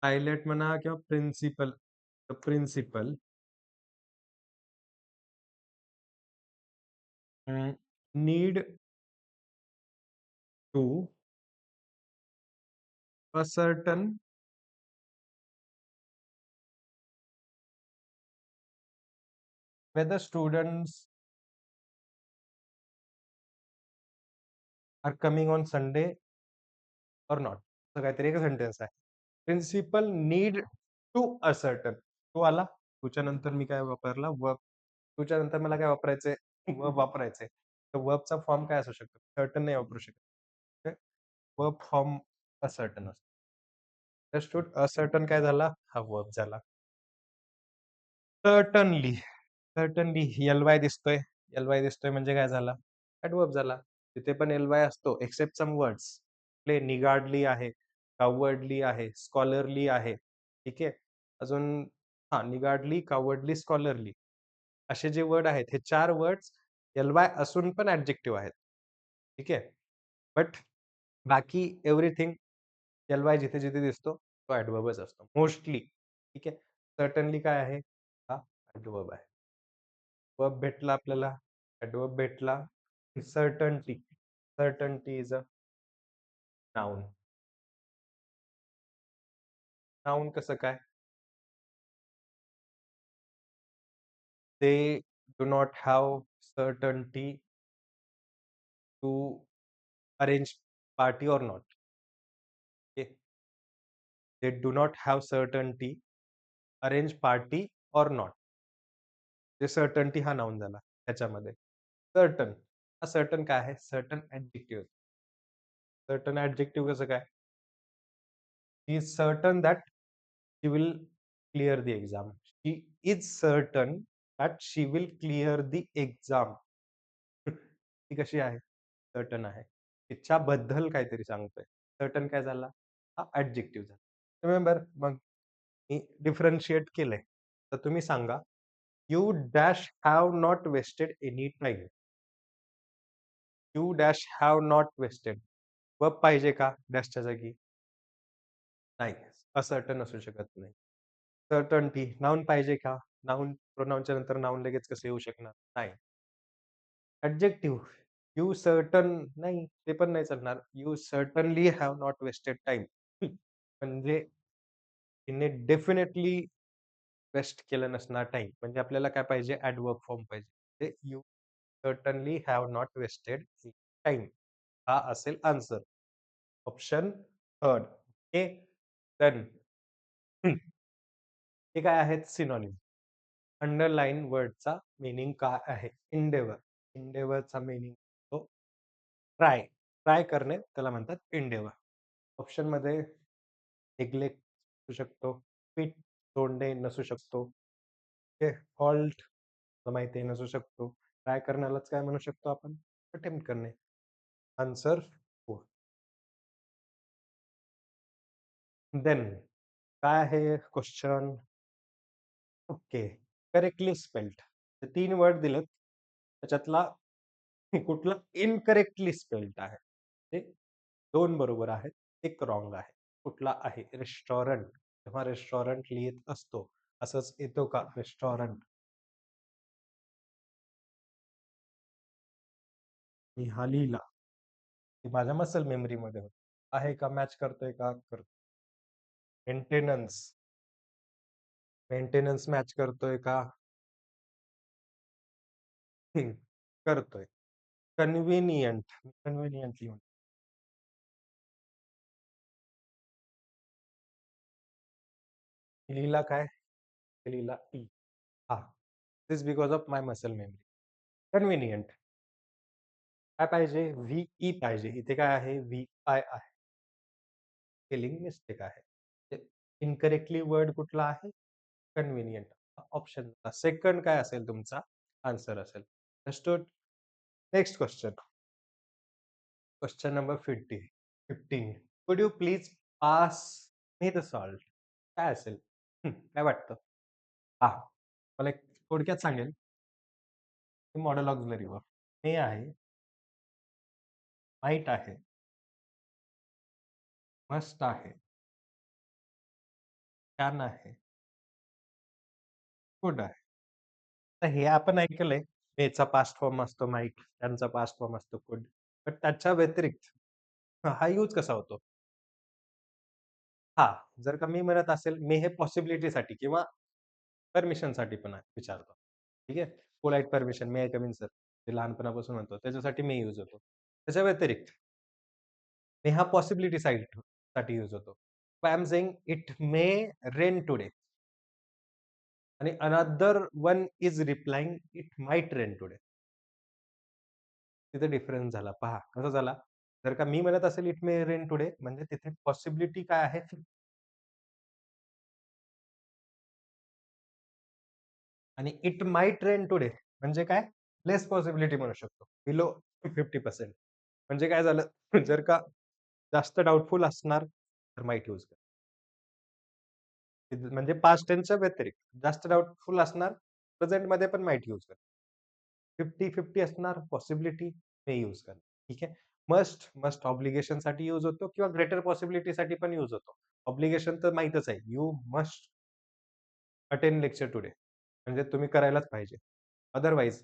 पायलट म्हणा किंवा principal. Principal need to ascertain whether students are coming on Sunday or not. असं काहीतरी एक सेंटेन्स आहे. Principal need to ascertain. To आला. टूच्या नंतर मी काय वापरला? वर्ब. टूच्या नंतर मला काय वापरायचंय? वर्ब वापरायचंय. तर वर्बचा फॉर्म काय असू शकतो? सर्टन नाही वापरू शकत. वर्ब फॉर्म असर्टन असतो. अंडरस्टूड? असर्टन काय झाला? हा वर्ब झाला. सर्टनली. सर्टनली एल-वाय दिसतोय. एल-वाय दिसतोय म्हणजे काय झाला? ॲडव्हर्ब झाला. तिथे पण एल-वाय असतो एक्सेप्ट सम वर्ड्स. आपले निगार्डली आहे, कावर्डली आहे, स्कॉलरली आहे. ठीक आहे. अजून हां, निगार्डली, कावर्डली, स्कॉलरली असे जे वर्ड आहेत, हे 4 वर्ड्स एल-वाय असून पण ॲडजेक्टिव्ह आहेत. ठीक आहे. बट बाकी एव्हरीथिंग एल-वाय जिथे-जिथे दिसतो, तो ॲडव्हर्बच असतो मोस्टली. ठीक आहे. सर्टनली काय आहे? हा ॲडव्हर्ब आहे. वर्ब भेटला आपल्याला, ॲडव्हर्ब भेटला. Certainty. Certainty is a noun. Noun कसं काय? They do not have certainty to arrange party or not. They do not have certainty, arrange party or not. जे सर्टन्टी हा नाउन झाला त्याच्यामध्ये. सर्टन हा सर्टन काय आहे? Certain adjective. सर्टन ॲडजेक्टिव्ह कसं काय? He is certain that she will clear the exam. She is certain that she will clear the exam. ती कशी आहे? सर्टन आहे. तिच्याबद्दल काहीतरी सांगतोय. सर्टन काय झाला? हा ॲडजेक्टिव्ह झाला. रिमेंबर मग मी डिफरन्शिएट केलंय. तर तुम्ही सांगा, "you dash have not wasted any time." You dash have not wasted. Verb पाहिजे का डॅशच्या जागी? नाही. असर्टन असू शकत नाही. सर्टन्टी नाउन पाहिजे का? नाउन प्रोनाउनच्या नंतर नाउन लगेच कसं येऊ शकणार? नाही. ॲडजेक्टिव्ह यू सर्टन नाही, ते पण नाही चालणार. You certainly have not wasted time. म्हणजे तिने डेफिनेटली वेस्ट केलं नसणार टाईम. म्हणजे आपल्याला काय पाहिजे? ॲडव्हर्ब फॉर्म पाहिजे. ते you certainly have not wasted time. हा असेल answer. Option third. Okay. Done. हे काय आहेत? सिनॉनिम. अंडरलाईन वर्डचा मीनिंग काय आहे? इंडेव्हर. इंडेव्हरचा मीनिंग तो ट्राय. ट्राय करणे त्याला म्हणतात इंडेव्हर. ऑप्शनमध्ये नेग्लेक्ट असू शकतो, क्विट सोडणे नसू शकतो, ओके, हॉल्ट माहिती आहे नसू शकतो. ट्राय करण्यालाच काय म्हणू शकतो आपण? अटेम्प्ट करणे. आन्सर हो. देन काय आहे क्वेश्चन? ओके. Correctly spelled. तीन वर्ड दिलेत. त्याच्यातला कुठला इनकरेक्टली स्पेल्ड आहे? ते 2 बरोबर आहेत. 1 रॉंग आहे. कुठला आहे? रेस्टॉरंट. जेव्हा रेस्टॉरंट लिहित असतो, असंच येतो का रेस्टॉरंट? मी हा लिहिला. की माझ्या मसल मेमरीमध्ये होतं. आहे का? मॅच करतोय का? करतो. मेंटेनन्स. मेंटेनन्स मॅच करतोय का? करतोय. कन्व्हिनियंट. कन्व्हिनियंटली लिहिला काय? लिहिला ई. हां. This because of my muscle memory. Convenient. काय पाहिजे? व्ही-ई पाहिजे. इथे काय आहे? व्ही-आय आहे. स्पेलिंग मिस्टेक आहे. इनकरेक्टली वर्ड कुठला आहे? कन्व्हिनियंट. ऑप्शन सेकंड काय असेल तुमचा आन्सर असेल. Understood? Next question. Question number 15. कुड you please pass me the salt? काय असेल? काय वाटतं? हां. मला एक थोडक्यात सांगेल. Model auxiliary verb. हे आहे, माईट आहे, मस्ट आहे, कॅन आहे, कुड आहे. तर हे आपण ऐकलंय. मेचा पास्ट फॉर्म असतो माईट, त्यांचा पास्ट फॉर्म असतो कुड. पण त्याच्या व्यतिरिक्त हा यूज कसा होतो? हां, जर का मी म्हणत असेल, मे हे पॉसिबिलिटीसाठी किंवा परमिशनसाठी पण आहे विचारतो. ठीक आहे. Polite permission, may I come in sir? ते लहानपणापासून म्हणतो. त्याच्यासाठी मे यूज होतो. त्याच्या व्यतिरिक्त मे हा पॉसिबिलिटी साठी यूज होतो. I am saying it may rain today आणि another one is replying it might rain today. तिथे डिफरन्स झाला. पहा कसा झाला? जर का मी म्हणत असेल इट मे रेन टुडे म्हणजे तिथे पॉसिबिलिटी काय आहे? आणि इट माइट रेन टुडे म्हणजे काय? लेस पॉसिबिलिटी म्हणू शकतो. बिलो 50%. म्हणजे काय झालं? जर का जास्त डाउटफुल असणार तर माइट यूज करा. म्हणजे पास्ट टेन्सच्या व्यतिरिक्त जास्त डाउटफुल असणार, प्रेझेंटमध्ये पण माइट यूज करा. 50-50 असणार पॉसिबिलिटी मे यूज करा. ठीक आहे. मस्ट ऑब्लिगेशनसाठी यूज होतो किंवा ग्रेटर पॉसिबिलिटीसाठी पण यूज होतो. ऑब्लिगेशन तर माहीतच आहे. You must attend lecture today. म्हणजे तुम्ही करायलाच पाहिजे. Otherwise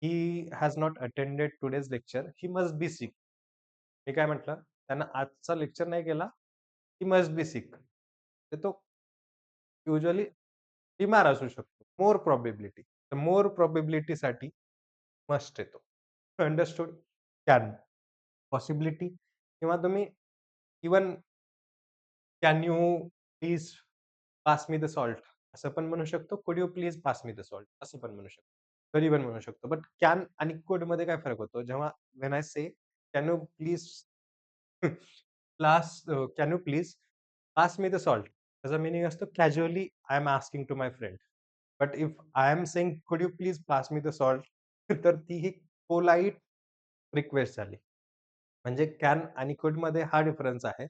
he has not attended today's lecture. He must be sick. मी काय म्हटलं? त्यानं आजचा लेक्चर नाही केला. He must be sick. तर तो युजुअली बिमार असू शकतो. More probability. तर मोर प्रोबॅबिलिटीसाठी मस्ट येतो. अंडरस्टूड? कॅन. पॉसिबिलिटी किंवा तुम्ही even can you please pass me the salt असं पण म्हणू शकतो. Could you please pass me the salt असं पण म्हणू शकतो. कधी पण म्हणू शकतो. बट कॅन आणि कुडमध्ये काय फरक होतो? जेव्हा when I say can you please can you please pass me the salt त्याचा मीनिंग असतो casually I am asking to my friend. But if I am saying could you please pass me the salt तर ती ही polite request झाली. म्हणजे can आणि कुडमध्ये हा difference आहे.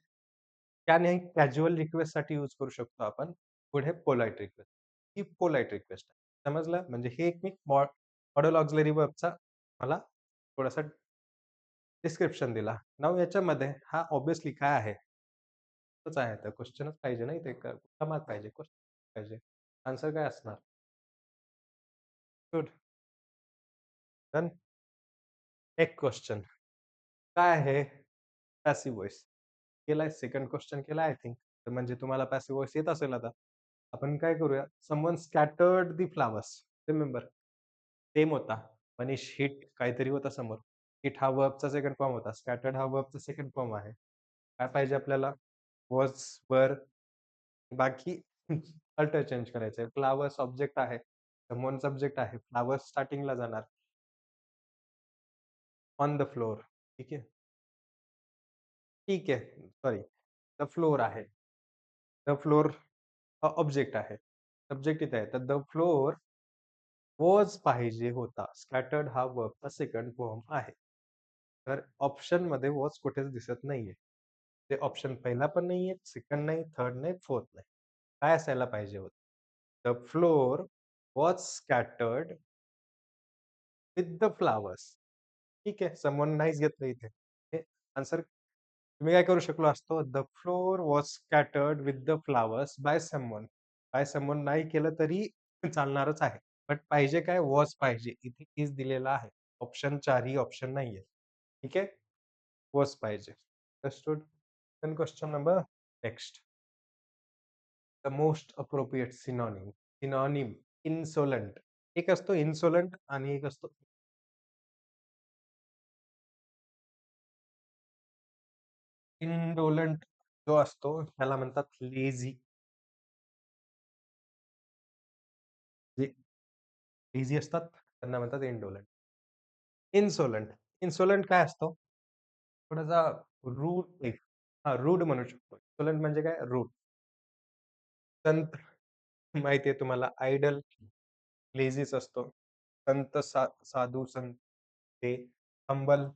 Can हे कॅज्युअल रिक्वेस्टसाठी यूज करू शकतो आपण. कुड हे पोलाईट रिक्वेस्ट. ही पोलाईट रिक्वेस्ट आहे. समजलं? म्हणजे हे एक मी मॉडल ऑक्झिलरी वर्बचा मला थोडासा डिस्क्रिप्शन दिला. नाऊ याच्यामध्ये हा ऑब्व्हियसली काय आहे? तोच आहे. तर क्वेश्चनच पाहिजे ना इथे. कुठला मार्क पाहिजे? क्वेश्चन पाहिजे. आन्सर काय असणार? गुड. डन. एक क्वेश्चन. काय आहे पॅसिव्ह व्हॉईस? केलाय सेकंड क्वेश्चन केला आय थिंक. तर म्हणजे तुम्हाला पॅसिव्ह व्हॉईस येत असेल आता. आपण काय करूया, समवन स्कॅटर्ड दी फ्लॉवर्स. रिमेंबर सेम होता. मनीष हिट काहीतरी होता समोर. हिट हा वर्बचा सेकंड फॉर्म होता. स्कॅटर्ड हा वर्बचा सेकंड फॉर्म आहे. काय पाहिजे आपल्याला? वॉज, वर बाकी अल्टर चेंज करायचंय. फ्लॉवर्स ऑब्जेक्ट आहे. समवन सब्जेक्ट आहे. फ्लॉवर्स स्टार्टिंगला जाणार. On the floor. ठीक आहे. ठीक आहे. सॉरी. द फ्लोर आहे. द फ्लोर ऑब्जेक्ट आहे. सब्जेक्ट इथे आहे. तर द फ्लोर वॉज पाहिजे होता. स्कॅटर्ड हा वर्बचा सेकंड फॉर्म आहे. तर ऑप्शनमध्ये वॉज कुठेच दिसत नाहीये. ते ऑप्शन पहिला पण नाहीये, सेकंड नाही, थर्ड नाही, फोर्थ नाही. काय असायला पाहिजे होतं? The floor was scattered with the flowers. ठीक आहे. समवन नाहीच घेतलं इथे. हे आन्सर तुम्ही काय करू शकलो असतो, the floor was scattered with the flowers by someone. By someone नाही केलं तरी चालणारच आहे. बट पाहिजे काय? वॉज पाहिजे. इथे इज दिलेला आहे. ऑप्शन 4 ही ऑप्शन नाहीये. ठीक आहे? वॉज पाहिजे. Understood? Then question number next. The most appropriate synonym. Synonym insolent. एक असतो इन्सोलंट आणि एक असतो इंडोलंट जो असतो त्याला म्हणतात लेझी. जे लेझी असतात त्यांना म्हणतात इंडोलंट. इन्सोलंट. इन्सोलंट काय असतो? थोडासा रूड हां, रूड म्हणू शकतो. इन्सोलंट म्हणजे काय? रूड. संत माहिती आहे तुम्हाला आयडल लेझीच असतो. संत साधू संत ते हंबल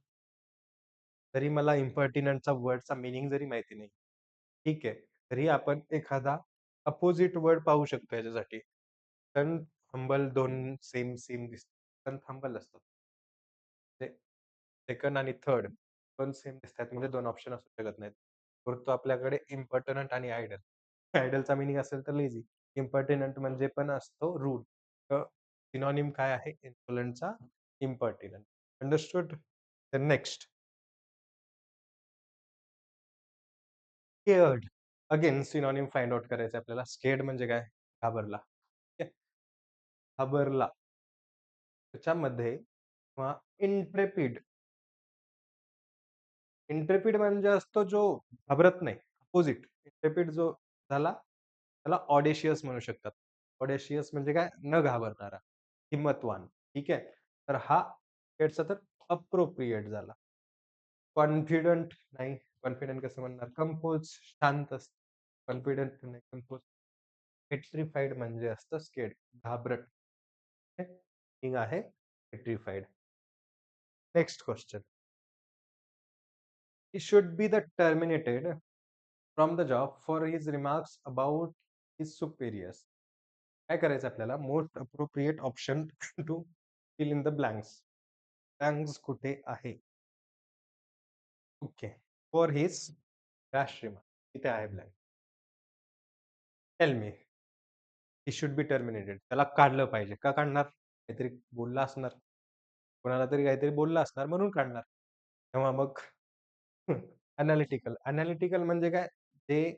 तरी मला इम्पर्टिनंटचा वर्डचा मीनिंग जरी माहिती नाही. ठीक आहे. तरी आपण एखादा अपोझिट वर्ड पाहू शकतो याच्यासाठी. संत, हंबल 2 सेम सेम दिसतात. संत हंबल असतात. ते सेकंड आणि थर्ड पण सेम दिसतात म्हणजे 2 ऑप्शन असू शकत नाहीत. उरतो आपल्याकडे इम्पर्टिनंट आणि आयडल. आयडलचा मीनिंग असेल तर लेझी. इम्पर्टिनंट म्हणजे पण असतो रूड. तर सिनोनिम काय आहे इन्सोलंटचा? इम्पर्टिनंट. अंडरस्टूड? तर next scared. Again synonym find out करायचं आपल्याला. स्केअर्ड म्हणजे काय? घाबरला. ठीक आहे. घाबरला. त्याच्यामध्ये किंवा इंट्रेपिड. इंट्रेपिड म्हणजे असतो जो घाबरत नाही. अपोझिट. इंट्रेपिड जो झाला, त्याला ऑडेशियस म्हणू शकतात. ऑडेशियस म्हणजे काय? न घाबरणारा, हिम्मतवान. ठीक आहे. तर हा स्केअर्डचा तर अप्रोप्रिएट झाला. कॉन्फिडंट नाही. कॉन्फिडंट कसं म्हणणार? कंपोज शांत असतं. कॉन्फिडंट नाही, कंपोज. पेट्रिफाईड म्हणजे असतं स्केर्ड, घाबरट. ठीक आहे. मीनिंग आहे petrified. Next question. He should be the terminated from the job for his remarks about his superiors. काय करायचं आपल्याला? Most appropriate option to fill in the blanks. Blanks कुठे आहे? Okay. For his rash remark. इथे आहे blank. Tell me. He should be terminated. त्याला काढलं पाहिजे. का काढणार? काहीतरी बोलला असणार. कोणाला तरी काहीतरी बोलला असणार म्हणून काढणार. तेव्हा मग एनालिटिकल. एनालिटिकल म्हणजे काय? ते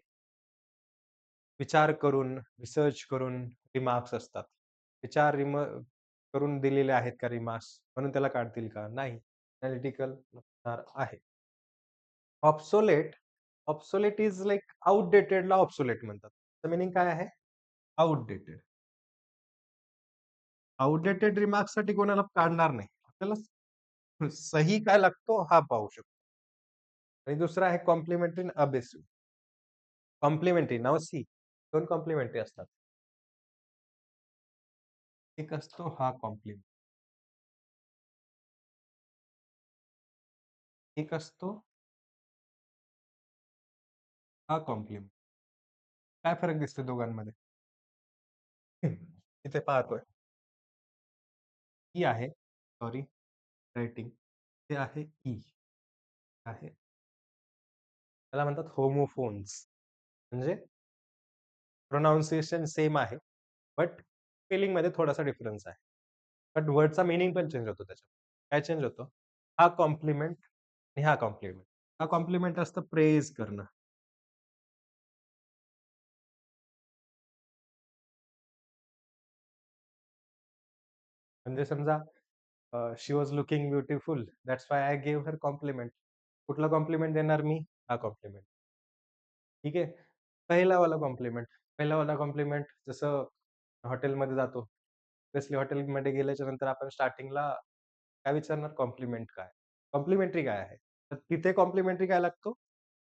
विचार करून, रिसर्च करून रिमार्क्स असतात. विचार करून दिलेले आहेत का रिमार्क्स म्हणून त्याला काढतील का? नाही. एनालिटिकल नसणार आहे. ऑब्सोलेट ऑब्सोलेट इज लाइक आउटडेटेडला ऑब्सोलेट म्हणतात. त्याचं मीनिंग काय आहे? आउटडेटेड. आउटडेटेड रिमार्क्ससाठी कोणाला काढणार नाही. आपल्याला सही काय लागतो हा पाहू शकतो. आणि दुसरा आहे कॉम्प्लिमेंटरी आणि अबेसिव्ह. कॉम्प्लिमेंटरी नाव सी. 2 कॉम्प्लिमेंटरी असतात. एक असतो हा कॉम्प्लिमेंट. एक असतो हा कॉम्प्लिमेंट. काय फरक दिसतो दोघांमध्ये? इथे पाहतोय. ई आहे. Sorry, writing. ते आहे ई. आहे. त्याला म्हणतात होमोफोन्स. म्हणजे प्रोनाउन्सिएशन सेम आहे, बट स्पेलिंगमध्ये थोडासा डिफरन्स आहे. बट वर्डचा मीनिंग पण चेंज होतो त्याच्यात. काय चेंज होतो? हा कॉम्प्लिमेंट आणि हा कॉम्प्लिमेंट. हा कॉम्प्लिमेंट असतं प्रेज करणं. म्हणजे समजा she was looking beautiful that's why I give her compliment. कुठला कॉम्प्लिमेंट देणार मी? हा कॉम्प्लिमेंट. ठीक आहे. पहिलावाला कॉम्प्लिमेंट. पहिलावाला कॉम्प्लिमेंट जसं हॉटेलमध्ये जातो. ऑब्व्हियसली हॉटेलमध्ये गेल्याच्या नंतर आपण स्टार्टिंगला काय विचारणार? कॉम्प्लिमेंट काय? कॉम्प्लिमेंटरी काय आहे? तर तिथे कॉम्प्लिमेंटरी काय लागतो?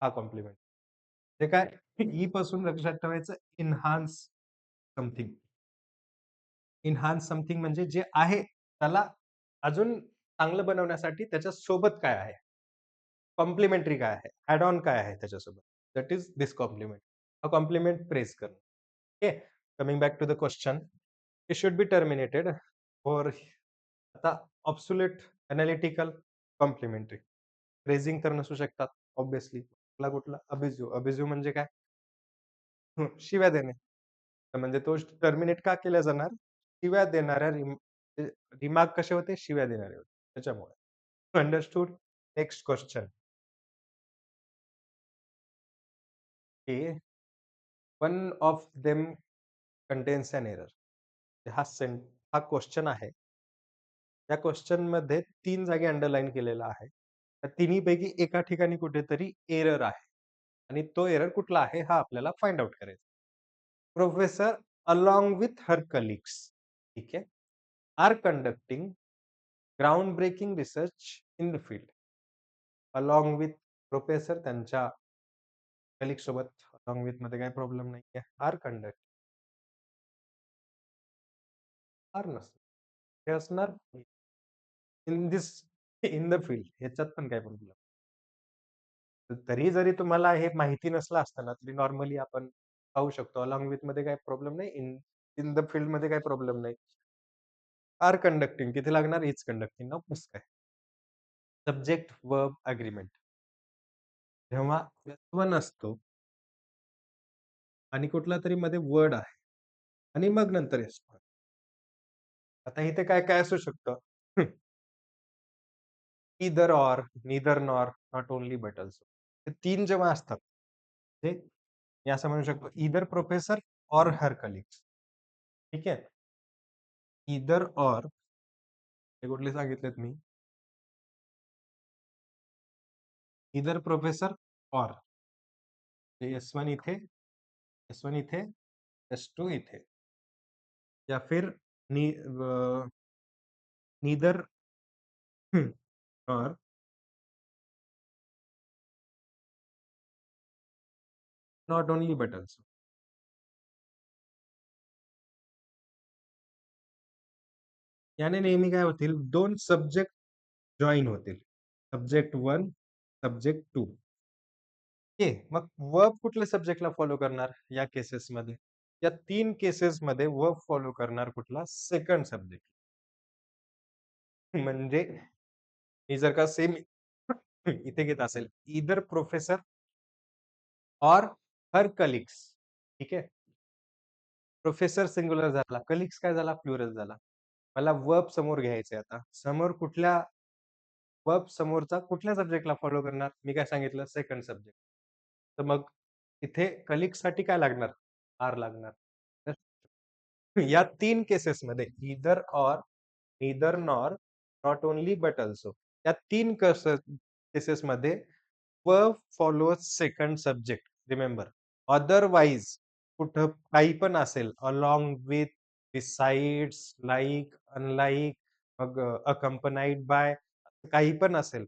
हा कॉम्प्लिमेंट. ते काय? ई पासून लक्षात ठेवायचं एन्हान्स समथिंग. एन्हान्स समथिंग म्हणजे जे आहे त्याला अजून चांगलं बनवण्यासाठी त्याच्या सोबत काय आहे? कॉम्प्लिमेंटरी काय आहे? ॲड ऑन काय आहे त्याच्यासोबत? That is this compliment. हा कॉम्प्लिमेंट प्रेझ करणं. Okay. Coming back to the question. It should be terminated for आता ऑब्सोलेट, एनालिटिकल, कॉम्प्लिमेंटरी. प्रेझिंग तर नसू शकतात ऑब्व्हियसली. कुठला? अबिज्यू. अबिज्यू म्हणजे काय? शिव्या देणे. तर म्हणजे तो टर्मिनेट का केला जाणार? शिव्या देणाऱ्या रिमार्क कसे होते? शिव्या देणारे होते. त्याच्यामुळे. अंडरस्टूड? Next question. की one of them contains an error. हा क्वेश्चन आहे. त्या क्वेश्चनमध्ये 3 जागी अंडरलाईन केलेला आहे. त्या तिन्हीपैकी एका ठिकाणी कुठेतरी एरर आहे. आणि तो एरर कुठला आहे हा आपल्याला फाइंड आउट करायचा. Professor along with her colleagues, ठीक आहे, are conducting ground breaking research in the field. Along with professor त्यांच्या कलिग सोबत. अलोंग विथ मध्ये काही प्रॉब्लेम नाहीये. R conduct. आर नसतं. हे असणार in this in the field. ह्याच्यात पण काय प्रॉब्लेम. तरी जरी तुम्हाला हे माहिती नसलं असतं ना, तरी नॉर्मली आपण पाहू शकतो. अलोंग विथ मध्ये काही प्रॉब्लेम नाही. इन इन द फील्ड मध्ये काही प्रॉब्लेम नाही. आर कंडक्टिंग किती लागणार? Is conducting. नाव प्लस काय? Subject verb agreement. जेव्हा व्यक्तित्व नसतो आणि कुठला तरी मध्ये वर्ड आहे आणि मग नंतर येस. आता इथे काय काय असू शकतं? Either or, neither nor, not only but also. हे 3 जेव्हा असतात, ते मी असं म्हणू शकतो either professor or her colleagues. ठीक आहे. ईदर ऑर हे कुठले सांगितलेत मी? Either professor or. S1 इथे, S1 इथे, S2 इथे. या फिर नी neither or not only but also. याने नेहमी काय होतील? 2 सब्जेक्ट जॉइन होतील. Subject 1, subject 2. ओके. मग वर्ब कुठल्या सब्जेक्टला फॉलो करणार या केसेसमध्ये? या 3 केसेसमध्ये वर्ब फॉलो करणार कुठला? Second subject. म्हणजे मी जर का सेम इथे घेत असेल, either professor or her colleagues. ठीक आहे. प्रोफेसर सिंग्युलर झाला, कलीग्स काय झाला? प्लुरल झाला. मला वर्ब समोर घ्यायचंय आता. समोर कुठल्या वर्ब समोरचा कुठल्या सब्जेक्टला फॉलो करणार? मी काय सांगितलं? Second subject. तर मग इथे कलीगसाठी काय लागणार? आर लागणार. तर या 3 केसेसमध्ये either or, neither nor, not only but also. या 3 केसेसमध्ये verb follows second subject. Remember. Otherwise कुठं काही पण असेल along with, besides, like, unlike, मग अकंपनाइड बाय, काही पण असेल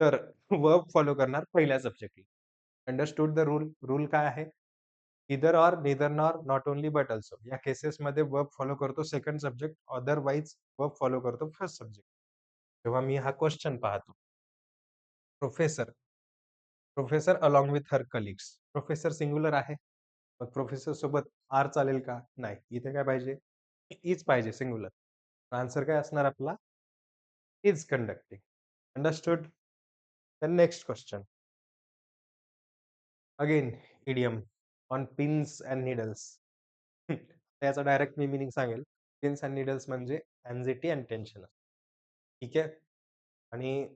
तर वर्ब फॉलो करणार पहिल्या सब्जेक्टला. Understood the rule. रूल काय आहे? Either or, neither nor, not only but also. या केसेसमध्ये वर्ब फॉलो करतो second subject, otherwise verb follow करतो फर्स्ट सब्जेक्ट. जेव्हा मी हा क्वेश्चन पाहतो, professor professor along with her colleagues. Professor singular आहे. मग प्रोफेसर सोबत आर चालेल का? नाही. इथे काय पाहिजे? इज पाहिजे सिंग्युलर. आन्सर काय असणार आपला? Is conducting. Understood? The next question. Again idiom on pins and needles. त्याचा डायरेक्ट मी मीनिंग सांगेल. पिन्स अँड नीडल्स म्हणजे अँक्झायटी अँड टेन्शन. ठीक आहे? आणि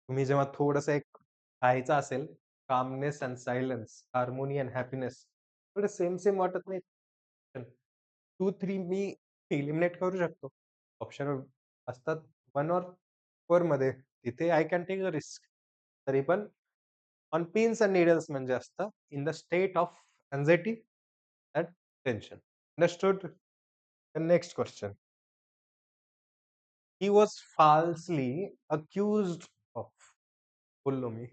तुम्ही जेव्हा थोडंसं एक पाहायचं असेल, calmness and silence, harmony and happiness, थोडे सेम सेम वाटत नाहीत? 2-3 मी एलिमिनेट करू शकतो. ऑप्शन असतात 1 और 4 मध्ये. तिथे I can take a risk. तरी पण ऑन पिन्स अँड नीडल्स म्हणजे असतं in the state of anxiety and tension. Understood? The next question. He was falsely accused of. बोललो मी.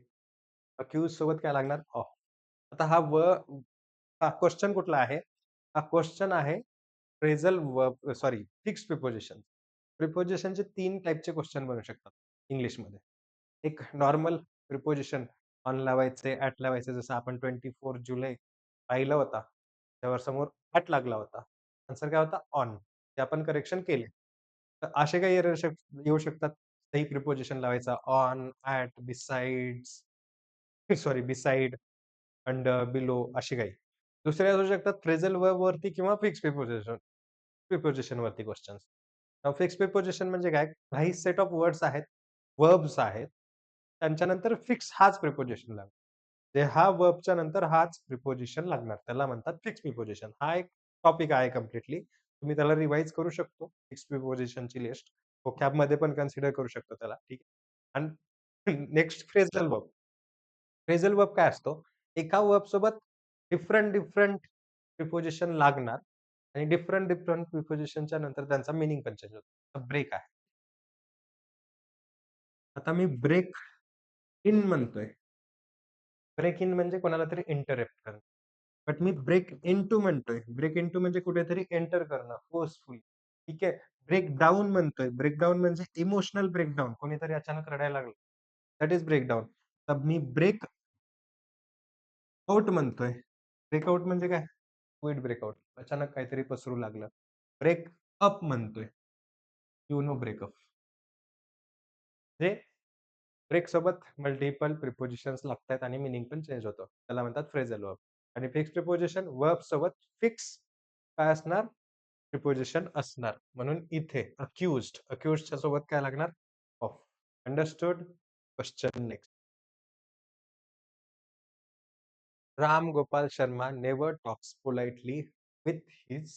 अक्यूज सोबत काय लागणार? ऑफ. आता हा क्वेश्चन कुठला आहे? हा क्वेश्चन आहे phrasal verb, sorry, fixed preposition. प्रिपोजिशनचे 3 टाइपचे क्वेश्चन बनू शकतात इंग्लिशमध्ये. एक नॉर्मल प्रिपोजिशन ऑन लावायचे, ॲट लावायचे, जसं आपण 24 जुलै पाहिलं होता. त्यावर समोर ॲट लागला होता. आन्सर काय होता? ऑन. ते आपण करेक्शन केले. तर असे काही एरर येऊ शकतात. काही प्रिपोजिशन लावायचा on, at, besides, sorry, beside, under, below अशी काही. दुसऱ्या असू शकतात फ्रेझल वर्ब वरती किंवा फिक्स प्रिपोजिशन प्रिपोजिशन वरती क्वेश्चन्स. फिक्स प्रिपोजिशन म्हणजे काय? काही सेट ऑफ वर्ड्स आहेत, वर्ब्स आहेत. त्यांच्यानंतर फिक्स हाच प्रिपोजिशन लागणार. जे हा वर्बच्या नंतर हाच प्रिपोजिशन लागणार. त्याला म्हणतात फिक्स प्रिपोजिशन. हा एक टॉपिक आहे कंप्लीटली. तुम्ही त्याला रिवाईज करू शकतो. Fix प्रिपोजिशनची list. व्होकॅबमध्ये पण कन्सिडर करू शकतो त्याला. ठीक आहे. आणि next phrasal verb. Phrasal verb काय असतो? एका वर्ब सोबत डिफरंट प्रिपोजिशन लागणार आणि डिफरंट प्रिपोजिशनच्या नंतर त्यांचा मीनिंग पण चेंज होतो. ब्रेक आहे. आता मी ब्रेक इन म्हणतोय. ब्रेक इन म्हणजे कोणाला तरी इंटरप्ट करणं. बट मी ब्रेक इंटू म्हणतोय. ब्रेक इंटू म्हणजे कुठेतरी एंटर करणं फोर्सफुली. ठीक आहे. ब्रेक डाउन म्हणतोय. ब्रेक डाउन म्हणजे इमोशनल ब्रेकडाउन. कोणीतरी अचानक रडायला लागलं. That is breakdown. तर मी ब्रेक आउट म्हणतोय. ब्रेकआउट म्हणजे काय? Quit breakout. अचानक काहीतरी पसरू लागलं. ब्रेक अप म्हणतोय. You know breakup. म्हणजे ब्रेक सोबत मल्टिपल प्रिपोजिशन्स लागतात आणि मीनिंग पण चेंज होतं. त्याला म्हणतात फ्रेझल वर्ब. आणि फिक्स प्रिपोजिशन वर्ब सोबत फिक्स काय असणार? प्रिपोजिशन असणार. म्हणून इथे अक्युज्डच्या सोबत काय लागणार? Of. Understood? Question next. Ram Gopal Sharma never talks politely with his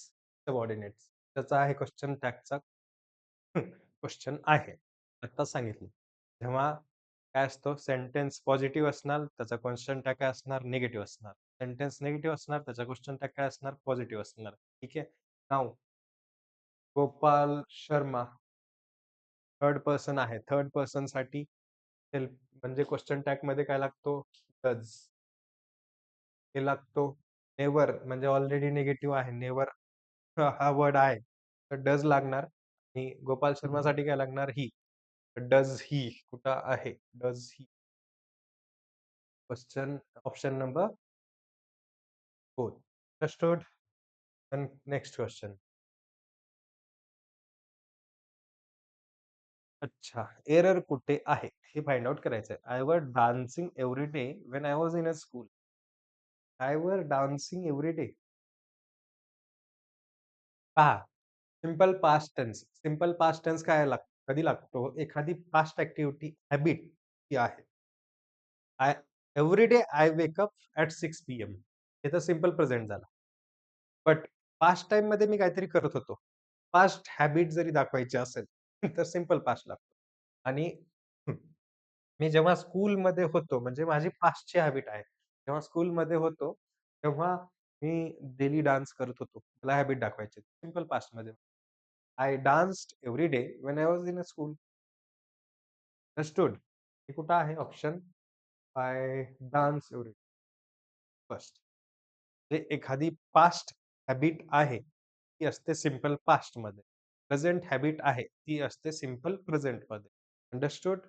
subordinates. त्याचा आहे क्वेश्चन टॅगचा क्वेश्चन आहे. आता सांगितलं. जेव्हा काय असतो सेंटेन्स पॉझिटिव्ह असणार त्याचा क्वेश्चन टॅग काय असणार? निगेटिव्ह असणार. सेंटेन्स निगेटिव्ह असणार त्याचा क्वेश्चन टॅग काय असणार? पॉझिटिव्ह असणार. ठीक आहे. Now Gopal Sharma third person आहे. थर्ड पर्सन साठी हेल्प म्हणजे क्वेश्चन टॅग मध्ये काय लागतो? डज हे लागतो. नेवर म्हणजे ऑलरेडी निगेटिव्ह आहे. नेवर हा वर्ड आहे. तर डज लागणार आणि गोपाल शर्मासाठी काय लागणार? ही. डज ही कुठं आहे? Does he. Question option number 4. Understood? Next question. अच्छा, एरर कुठे आहे? हे फाइंड आउट करायचंय. I were dancing every day when I was in a school. I were dancing every day. पहा, simple past tense. Simple past tense काय कधी लागतो? एखादी पास्ट ऍक्टिव्हिटी हॅबिट ती आहे. I every day I wake up at 6 PM. हे तर simple present झालं. बट पास्ट टाईम मध्ये मी काहीतरी करत होतो. पास्ट हॅबिट जरी दाखवायची असेल, तर सिंपल पास्ट लागतो. आणि मी जेव्हा स्कूलमध्ये होतो, म्हणजे माझी पास्टची हॅबिट आहे. जेव्हा स्कूलमध्ये होतो, तेव्हा मी डेली डान्स करत होतो. मला हॅबिट दाखवायची. सिंपल पास्टमध्ये. I danced every day when I was in a school. Understood? हे कुठं आहे option? I dance every first. म्हणजे एखादी पास्ट हॅबिट आहे, ती असते सिंपल पास्टमध्ये. प्रेझेंट हॅबिट आहे, ती असते सिंपल प्रेझेंटमध्ये. अंडरस्टूड?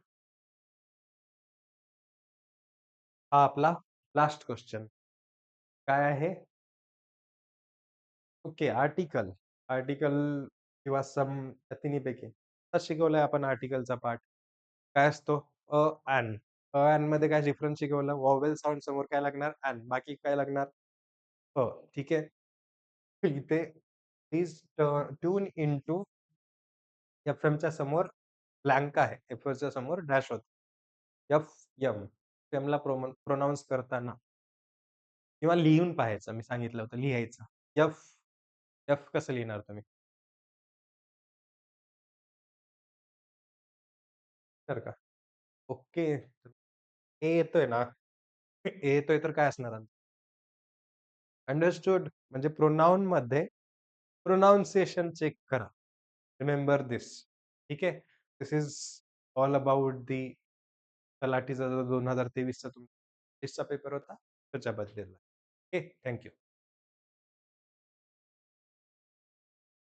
हा आपला लास्ट क्वेश्चन. काय आहे? Okay, article. आर्टिकल किंवा सम या तिन्हीपैकी. आता शिकवलाय आपण आर्टिकलचा पार्ट. काय असतो? अ, ॲन. मध्ये काय डिफरन्स शिकवला? व्हॉवेल साउंड समोर काय लागणार? ॲन. बाकी काय लागणार? ठीक आहे. इथे प्लीज ट्यून इंटू एफ-एमच्या समोर ब्लँक आहे. एफ-च्या समोर डॅश होतं. एफ-एम. एमला प्रोनाउन्स करताना किंवा लिहून पाहायचं. मी सांगितलं होतं लिहायचं. एफ, एफ कसं लिहिणार तुम्ही? तर का? ओके. ए येतोय ना? ए येतोय तर काय असणार? अंडरस्टूड? म्हणजे प्रोनाउनमध्ये प्रोनाउन्सिएशन चेक करा. Remember this. ठीक आहे? This is all about the तलाठीचा जो 2023चा पेपर होता, त्याच्याबद्दल. ओके. Thank you.